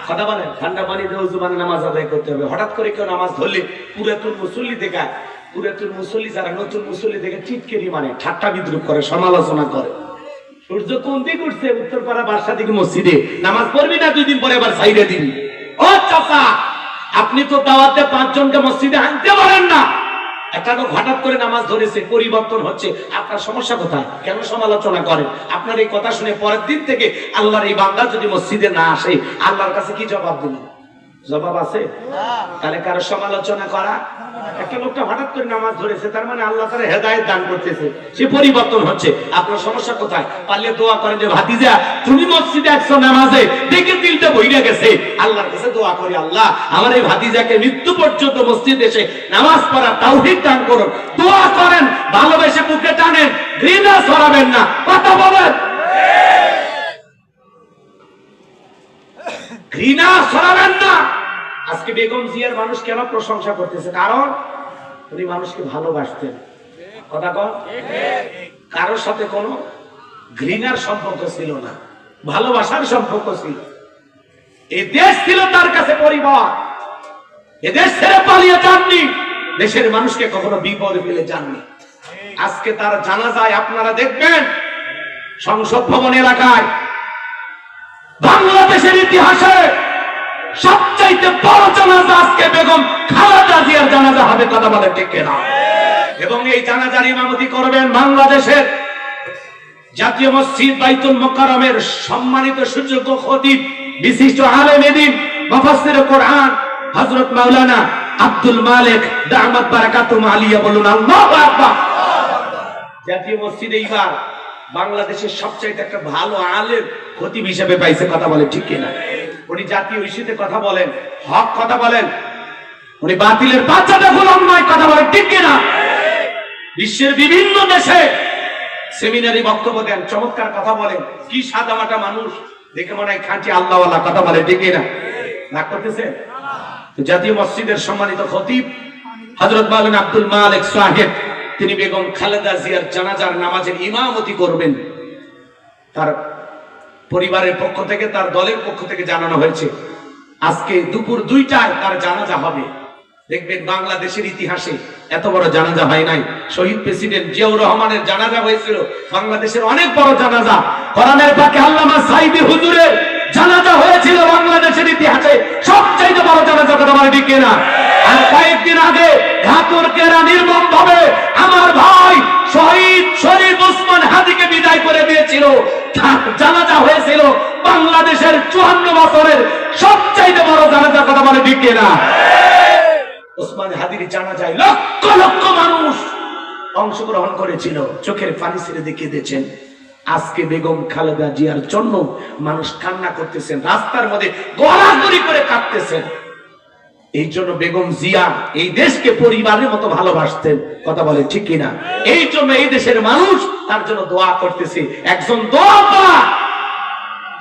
কথা বলেন, ঠান্ডা পানি দিয়ে ওযু বানিয়ে নামাজ আদায় করতে হবে। হঠাৎ করে কেউ নামাজ ধরলে পুরাতন মুসল্লি দেখায়, পুরাতন মুসল্লি যারা নতুন মুসল্লি দেখে টিটকেরি মানে ঠাট্টা বিদ্রুপ করে, সমালোচনা করে। সূর্য কোন দিকে উঠছে? উত্তরপাড়া বাসা দিকে মসজিদে নামাজ পড়বি না, 2 দিন পরে আবার সাইডে দিবি। ও চাচা, আপনি তো দাওয়াতে 5 জনকে মসজিদে আনতে পারেন না, একটা লোক হঠাৎ করে নামাজ ধরেছে, পরিবর্তন হচ্ছে, আপনার সমস্যা কোথায়? কেন সমালোচনা করেন? আপনার এই কথা শুনে পরের দিন থেকে আল্লাহর এই বান্দা যদি মসজিদে না আসে, আল্লাহর কাছে কি জবাব দিবেন? জবাব আছে? তাহলে কারো সমালোচনা করা? একটা লোকটা হঠাৎ করে নামাজ ধরেছে, তার মানে আল্লাহ তাআলা হেদায়েত দান করতেছে, সে পরিবর্তন হচ্ছে। আপনার সমস্যা কোথায়? পারলে দোয়া করেন যে ভাতিজা তুমি মসজিদে আসছো নামাজে, দেখে দিলটা বইরা গেছে, আল্লাহর কাছে দোয়া করি, আল্লাহ আমার এই ভাতিজাকে মৃত্যু পর্যন্ত মসজিদে এসে নামাজ পড়ার তৌফিক দান করুন। দোয়া করেন, ভালোবেসে বুকে টানেন, ঘৃণা ছড়াবেন না। কথা বলেন, ঘৃণা ছড়াবেন না। আজকে বেগম জিয়ার মানুষ কেন প্রশংসা করতেছে? কারণ উনি মানুষকে ভালোবাসতেন। কথা কন, কারোর সাথে কোনো ঘৃণার সম্পর্ক ছিল না, ভালোবাসার সম্পর্ক ছিল। এই দেশ ছিল তার কাছে পরিবার, এ দেশ ছেড়ে পালিয়ে যাননি, দেশের মানুষকে কখনো বিপদে ফেলে যাননি। আজকে তার জানাজায় আপনারা দেখবেন সংসদ ভবন এলাকায় বাংলাদেশের ইতিহাসে সবচাইতে বড় জানাজা আজকে বেগম খালেদা জিয়ার জানাজা হবে। কথা বলে ঠিক কিনা? এবং এই জানাজার ইমামতি করবেন বাংলাদেশের জাতীয় মসজিদ বাইতুল মুকাররমের সম্মানিত সুযোগ্য খতিব বিশিষ্ট আলেম দ্বীন মুফাসসির কোরআন হযরত মাওলানা আব্দুল মালিক দামাত বারাকাতুহু আলিয়া বলুন আল্লাহু আকবার। জাতীয় মসজিদে এইবার বাংলাদেশের সবচেয়ে একটা ভালো আলেম খতিব হিসেবে পাইছে, কথা বলে ঠিক কিনা? উনি জাতীয় ইস্যুতে কথা বলেন, হক কথা বলেন, উনি বাতিলের বাচ্চাটা গোলাম নয়, কথা বলে ঠিক কিনা? বিশ্বের বিভিন্ন দেশে সেমিনারি বক্তব্য দেন, চমৎকার কথা বলেন, কি সাদামাটা মানুষ, দেখে মনে হয় খাঁটি আল্লাহওয়ালা, কথা বলে ঠিক কিনা? রাগ করতেছেন? জাতীয় মসজিদের সম্মানিত খতিব হযরত মাওলানা আব্দুল মালিক সাহেব, তিনি বেগম খালেদা জিয়ার জানাজার নামাজের ইমামতি করবেন। তার পরিবারের পক্ষ থেকে, তার দলের পক্ষ থেকে জানানো হয়েছে আজকে দুপুর 2টায় তার জানাজা হবে। দেখবেন বাংলাদেশের ইতিহাসে এত বড় জানাজা হয় নাই। শহীদ প্রেসিডেন্ট জিয়াউর রহমানের জানাজা হয়েছিল, বাংলাদেশের অনেক বড় জানাজা। কোরআনের পাকে আল্লামা সাইদি হুজুরের জানাজা হয়েছিল বাংলাদেশের ইতিহাসে সবচেয়ে বড় জানাজা, কথা বলে ঠিক কিনা? আর কয়েকদিন আগে ঘাতকেরা নির্মম ভাবে আমার ভাই শহীদ শরীফ ওসমান হাদিকে বিদায় করে দিয়েছিল। জানাজা হয়েছিল বাংলাদেশের 54 বছরের সবচেয়ে বড় জানাজা, কথা বলে ঠিক কিনা? ওসমান হাদির জানাজায় লক্ষ লক্ষ মানুষ অংশগ্রহণ করেছিল, চোখের পানি ছেড়ে দেখিয়ে দিয়েছেন। আজকে বেগম খালেদা জিয়ার জন্য মানুষ কান্না করতেছেন, রাস্তার মধ্যে গলাগলি করে কাঁদতেছেন। এই জন্য বেগম জিয়া এই দেশকে পরিবারের মতো ভালোবাসতেন, কথা বলে ঠিক কিনা? এই জন্য এই দেশের মানুষ তার জন্য দোয়া করতেছে। একজন দোয়া করা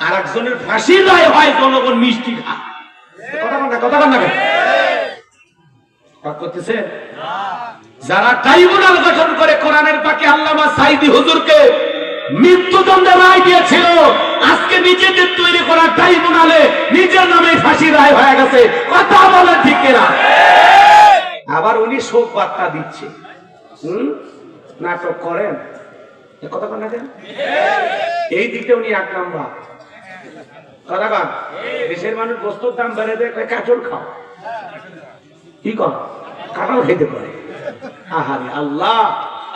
আর একজনের ফাঁসির রায় হয়, জনগণ মিষ্টি খায়, কথা বল না কেন? করতেছে যারা ট্রাইব্যুনাল গঠন করে কোরআনের পাকে আল্লামা সাইদি হুজুরকে মৃত্যুদণ্ডের রায় দিয়েছিল, আজকে নিজেদের তৈরি করা ট্রাইব্যুনালে নিজের নামে ফাঁসি রায় হয়ে গেছে, কথা বলে ঠিক কিনা? আবার উনি শোক বার্তা দিচ্ছে, নাটক করেন, কথা বল না কেন? এই দিকে উনি 1 নাম্বার, কথা বল। দেশের মানুষ বস্তুর দাম বেড়ে দেয়, কাঁচল খাও, কি কর, কাঁঠাল খাইতে পারে। আহারে আল্লাহ,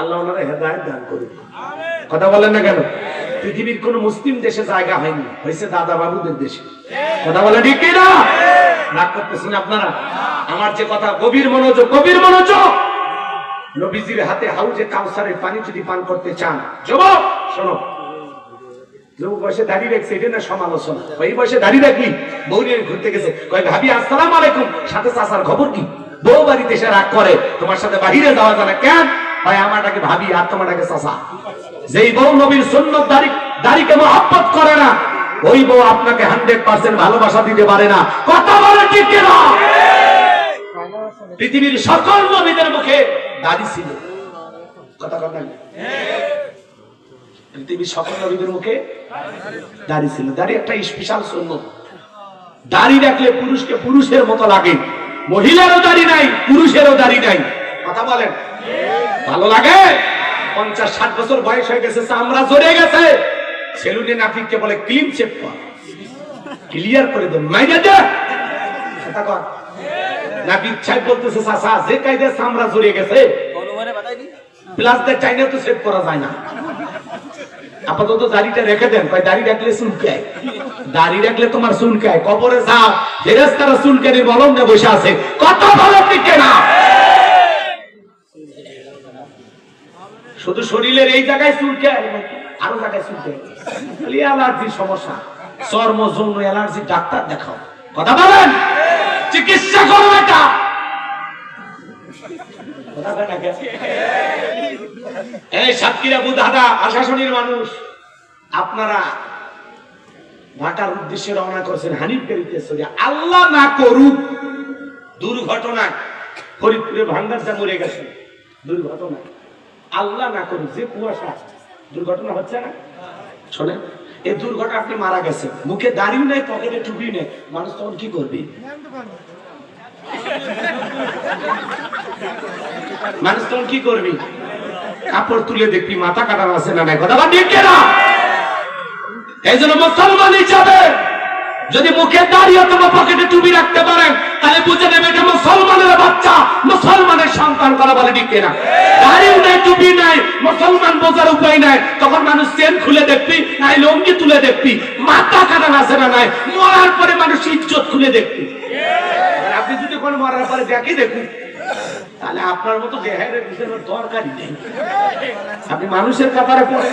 আল্লাহ ওনারা হেদায়েত দান করুন, কথা বলেন না কেন? পৃথিবীর কোন মুসলিম দেশে জায়গা হয়নি, হয়েছে দাদা বাবুদের দেশে, কথা বলে ঠিক কিনা? রাগ করতেছেন আপনারা? আমার যে কথা, গভীর মনোযোগ, গভীর মনোযোগ। নবীজির হাতে হাউজে কাউসারের পানি যদি পান করতে চান, যুবক শোনো, যুবক বয়সে দাঁড়িয়ে রাখছে, এটা না সমালোচনা। ওই বয়সে দাঁড়িয়ে রাখি, বউ নিয়ে ঘুরতে গেছে, কয় ভাবি আসসালামু আলাইকুম, সাথে চাচার খবর কি? বউ বাড়িতে এসে রাগ করে, তোমার সাথে বাহিরে যাওয়া যায় না কেন? ভাই আমারটাকে ভাবি আর তোমারটাকে চাচা। যেই বউ নবীর সুন্নত দাড়িকে মহব্বত করে না, ওই বউ আপনাকে 100% ভালোবাসা দিতে পারে না, কথা বলে ঠিক কিনা? পৃথিবীর সকল নবীদের মুখে দাড়ি ছিল, কথা কথা। পৃথিবীর সকল নবীদের মুখে দাড়ি ছিল। দাড়ি একটা স্পেশাল সুন্নত। দাড়ি রাখলে পুরুষকে পুরুষের মতো লাগে, মহিলারও দাড়ি নাই, পুরুষেরও দাড়ি নাই, কথা বলেন? ভালো লাগে? 50-60 বছর বয়স হয়ে গেছে, চামড়া জড়ে গেছে, সেলুনে নাপিতকে বলে ক্লিন শেভ কর, ক্লিয়ার করে দে, মাইরা দে, কথা কর। নাপিত সাহেব বলতেছে, চাচা যে কায়দায় চামড়া জড়ে গেছে, প্লাস দিয়ে চাইনা তো শেভ করা যায় না, আপাতত দাড়িটা রেখে দেন। কয় দাড়ি রাখলে চুলকায়, দাড়ি রাখলে তোমার চুলকায়, কবরে যাও, ফেরেশতারা চুলকানির বলম নিয়ে বসে আছে, কথা বলে ঠিক কিনা? শুধু শরীরের এই জায়গায় চুলকায়, আরো জায়গায় চুলকায়, অ্যালার্জির সমস্যা, চর্ম যৌন অ্যালার্জি, ডাক্তার দেখাও, কথা বলেন, চিকিৎসা করো এটা। এই সাতক্ষীরা বুধাদা আশাশুনির মানুষ, আপনারা ঢাকার উদ্দেশ্যে রওনা করছেন হানিফ গাড়িতে চলে, আল্লাহ না করুক দুর্ঘটনায় ফরিদপুরে ভাঙ্গারচা মরে গেছে, দুর্ঘটনায়, আল্লাহ না করুক, যে কুয়াশা দুর্ঘটনা হচ্ছে না, শোনেন, এই দুর্ঘটনা আপনি মারা গেছে, মুখে দাড়িও নেই, পকেটে টুপি নেই, মানুষ তখন কি করবে? মানুষ তখন কি করবি? কাপড় তুলে দেখবি মাথা কাটানো আছে না নাই, কথা ঠিক না? এই জন্য মুসলমান হিসাবে যদি মুখে দাঁড়িয়ে অথবা পকেটে টুপি রাখতে পারেন তাহলে বুঝে নেবে এটা মুসলমানের বাচ্চা, মুসলমানের সন্তান করা বলে ঠিক না? দাঁড়িয়ে নাই, টুপি নাই, মুসলমান বোঝার উপায় নাই, তখন মানুষ চেন খুলে দেখবি, নাই লঙ্গি তুলে দেখবি, মাথা কাটা আছে না নাই, মরার পরে মানুষ ইজ্জত খুলে দেখবি। আপনি যদি কোনো মরার পরে দেখি দেখুন, তাহলে আপনার মতো দেহের বিষয়ের দরকারই নেই। আপনি মানুষের কাতারে পড়ে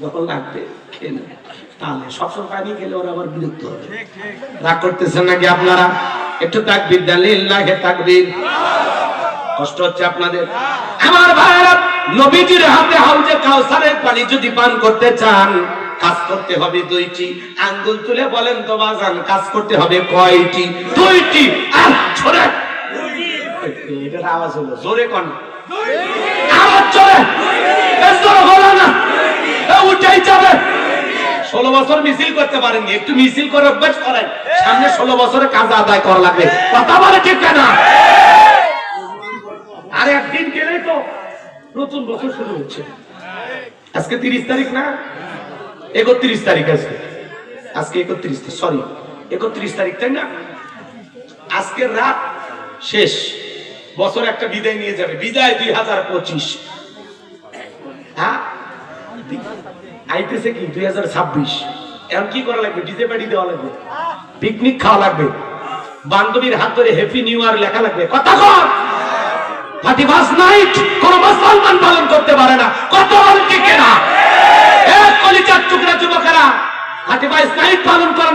যখন লাগবে খেয়ে নেবে, তাহলে সবসময় পানি খেলে ওরা আবার বিরক্ত হবে। রাগ করতেছেন নাকি আপনারা? একটু তাকবীর দেন, লিল্লাহি তাকবীর। কষ্ট হচ্ছে আপনাদের? আমার ভাইরা, নবীজির হাতে হাউজে কাউসারের পানি যদি পান করতে চান, কাজ করতে হবে দুইটি। আঙ্গুল তুলে বলেন তো বাজান, কাজ করতে হবে কয়টি? দুইটি। আর জোরে, এটার আওয়াজ হলো জোরে কোন আওয়াজ, জোরে জোরে বলো না, উঠাই যাবে। 16 বছর মিছিল করতে পারেননি, একটু মিছিল করে অভ্যাস করেন, সামনে 16 বছরে কাজ আদায় করা লাগবে। কথা বলে ঠিক না? আর একদিন গেলেই তো নতুন বছর শুরু হচ্ছে। আজকে 30 তারিখ না, 31 তারিখ। আজকে 31 তারিখ, তাই না? আজকে রাত শেষ, বছর একটা বিদায় নিয়ে যাবে। বিদায় 2025। হ্যাঁ, আইতেছে কি 2026। এখন কি করা লাগবে? ডিজে পার্টি দেওয়া লাগবে, পিকনিক খাওয়া লাগবে, বান্ধবীর হাত ধরে হ্যাপি নিউ ইয়ার লেখা লাগবে। কথা কর, 31st নাইট কোন মুসলমান পালন করতে পারে না। কত বল ঠিক না? এক কলিজার টুকরা যুবকেরা 31st নাইট পালন করে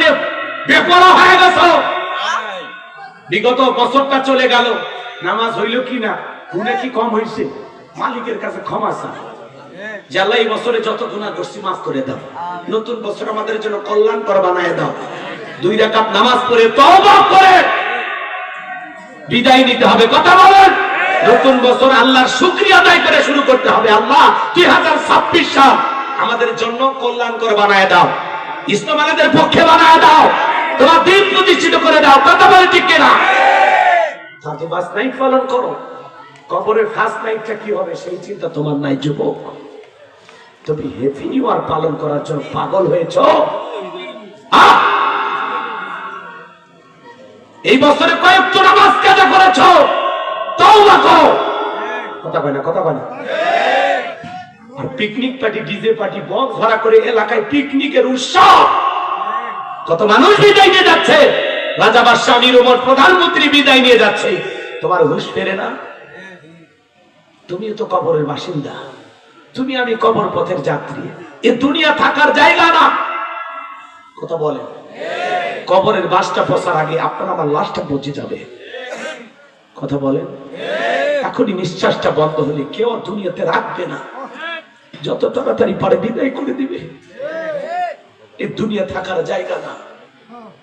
বেপরোয়া হয়ে গেছে। বিগত বছরটা চলে গেল, নামাজ হইল কি না, গুনাহ কি কম হইছে? মালিকের কাছে ক্ষমা চাও, যে আল্লাহ এই বছরে যত গুনাহ করছি মাফ করে দাও, নতুন বছর আমাদের জন্য কল্যাণকর বানায় দাও। 2 রাকাত নামাজ পড়ে তওবা করে বিদায় নিতে হবে। কথা বলেন, নতুন বছর আল্লাহর শুকরিয়া আদায় করে শুরু করতে হবে। আল্লাহ 2026 সাল আমাদের জন্য কল্যাণকর বানায় দাও, ইসলাম আমাদের পক্ষে বানায় দাও, তোমার দিন প্রতিষ্ঠিত করে দাও। কথা বলে ঠিক কিনা? 31st নাইট পালন করো, কবরের ফার্স্ট নাইটটা কি হবে সেই চিন্তা তোমার নাই যুবক। তুমি হ্যাপি নিউ ইয়ার পালন করার জন্য পাগল হয়েছ। এই বছরে কয়েকটা নামাজ কাজা করেছ, তওবা করো। কথা কয় না, কথা কয় না। আর picnic party, DJ party, box ভাড়া করে এলাকায় পিকনিকের উৎসব, কত মানুষ বিদায় নিয়ে যাচ্ছে। রাজা বাদশাহ আমির ওমর প্রধানমন্ত্রী বিদায় নিয়ে যাচ্ছে, তোমার হুঁশ ফেরে না? তুমিও তো কবরের বাসিন্দা, তুমি আমি কবর পথের যাত্রী। এ দুনিয়া থাকার জায়গা না। কথা বলে, কবরের বাসটা পৌঁছার আগে আপনার আমার লাশটা পৌঁছে যাবে। কথা বলেন, এখনই নিঃশ্বাসটা বন্ধ হলে কেউ দুনিয়াতে রাখবে না, যত তাড়াতাড়ি পারে বিদায় করে দিবে। এ দুনিয়া থাকার জায়গা না।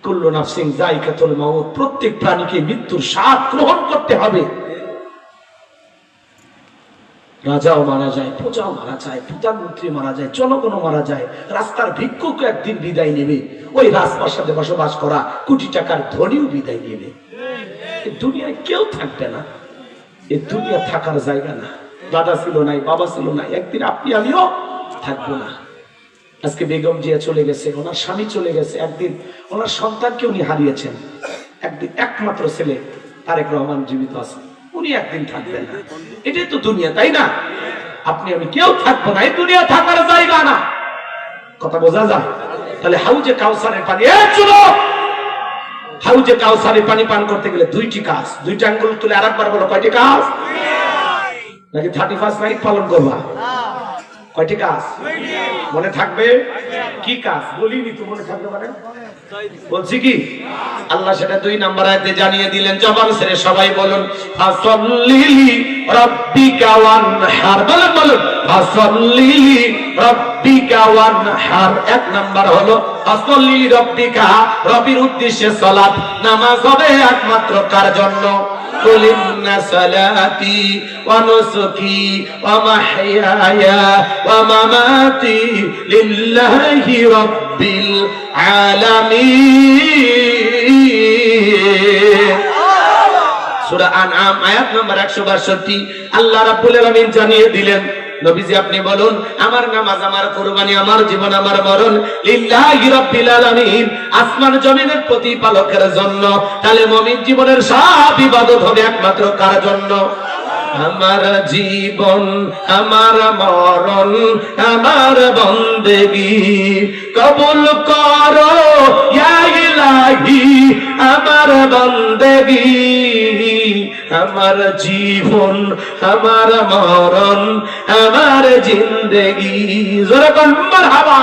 কুল্লু নাফসিন যায়কাতুল মাউত, প্রত্যেক প্রাণীকে মৃত্যুর স্বাদ গ্রহণ করতে হবে। রাজাও মারা যায়, প্রজাও মারা যায়, প্রধানমন্ত্রী মারা যায়, জনগণও মারা যায়, রাস্তার ভিক্ষুক একদিন বিদায় নেবে, ওই রাজপ্রাসাদে বসবাস করা কোটি টাকার ধনীও বিদায় নেবে। এই দুনিয়ায় কেউ থাকবে না, এই দুনিয়া থাকার জায়গা না। দাদা ছিল নাই, বাবা ছিল নাই, একদিন আপনি আমিও থাকবো না। আজকে বেগম জিয়া চলে গেছে, ওনার স্বামী চলে গেছে, একদিন ওনার সন্তানকে উনি হারিয়েছেন, একদিন একমাত্র ছেলে তারেক রহমান জীবিত আছে, উনি একদিন থাকবেন না। এটাই তো দুনিয়া, তাই না? আপনি আমি কেউ থাকবো না, এই দুনিয়া থাকার জায়গা না। কথা বোঝা যায়? তাহলে হাউজে কাউসারের পানি, হাউজে কাউসারের পানি পান করতে গেলে 2টি কাজ। 2টা আঙ্গুল তুলে আরেকবার বলো, কয়টি কাজ? নাকি 31st নাইট পালন করবা? কয়টি কাজ মনে থাকবে? কি কাজ বলিনি তো মনে থাকবে মানে? বলছি কি, আল্লাহ সেটা 2 নম্বর আয়াতে জানিয়ে দিলেন। জবান ছেড়ে সবাই বলুন, ফাসাল্লি রাব্বিকা ওয়ানহার। বলুন বলুন, ফাসাল্লি রাব্বিকা ওয়ানহার। 1 নাম্বার হলো ফাসাল্লি রাব্বিকা, রবির উদ্দেশ্যে সালাত, নামাজ হবে একমাত্র কার জন্য? قل إن صلاتي ونسكي ومحياي ومماتي لله رب العالمين। সূরা আনআম আয়াত নম্বর 162। আল্লাহ রাব্বুল আলামিন জানিয়ে দিলেন, নবীজি আপনি বলুন, আমার নামাজ, আমার কুরবানি, আমার জীবন, আমার মরণ লিল্লাহি রাব্বিল আলামিন, আসমান জমিনের প্রতিপালকের জন্য। তাহলে মুমিন জীবনের সব ইবাদত হবে একমাত্র কার জন্য? আমার জীবন, আমার মরণ, আমার বন্দেগী কবুল করো ইয়া ইলাহি, আমার বন্দেগী, আমার জীবন, আমার মরণ, আমার জিন্দেগি। জোরে বল মারহাবা।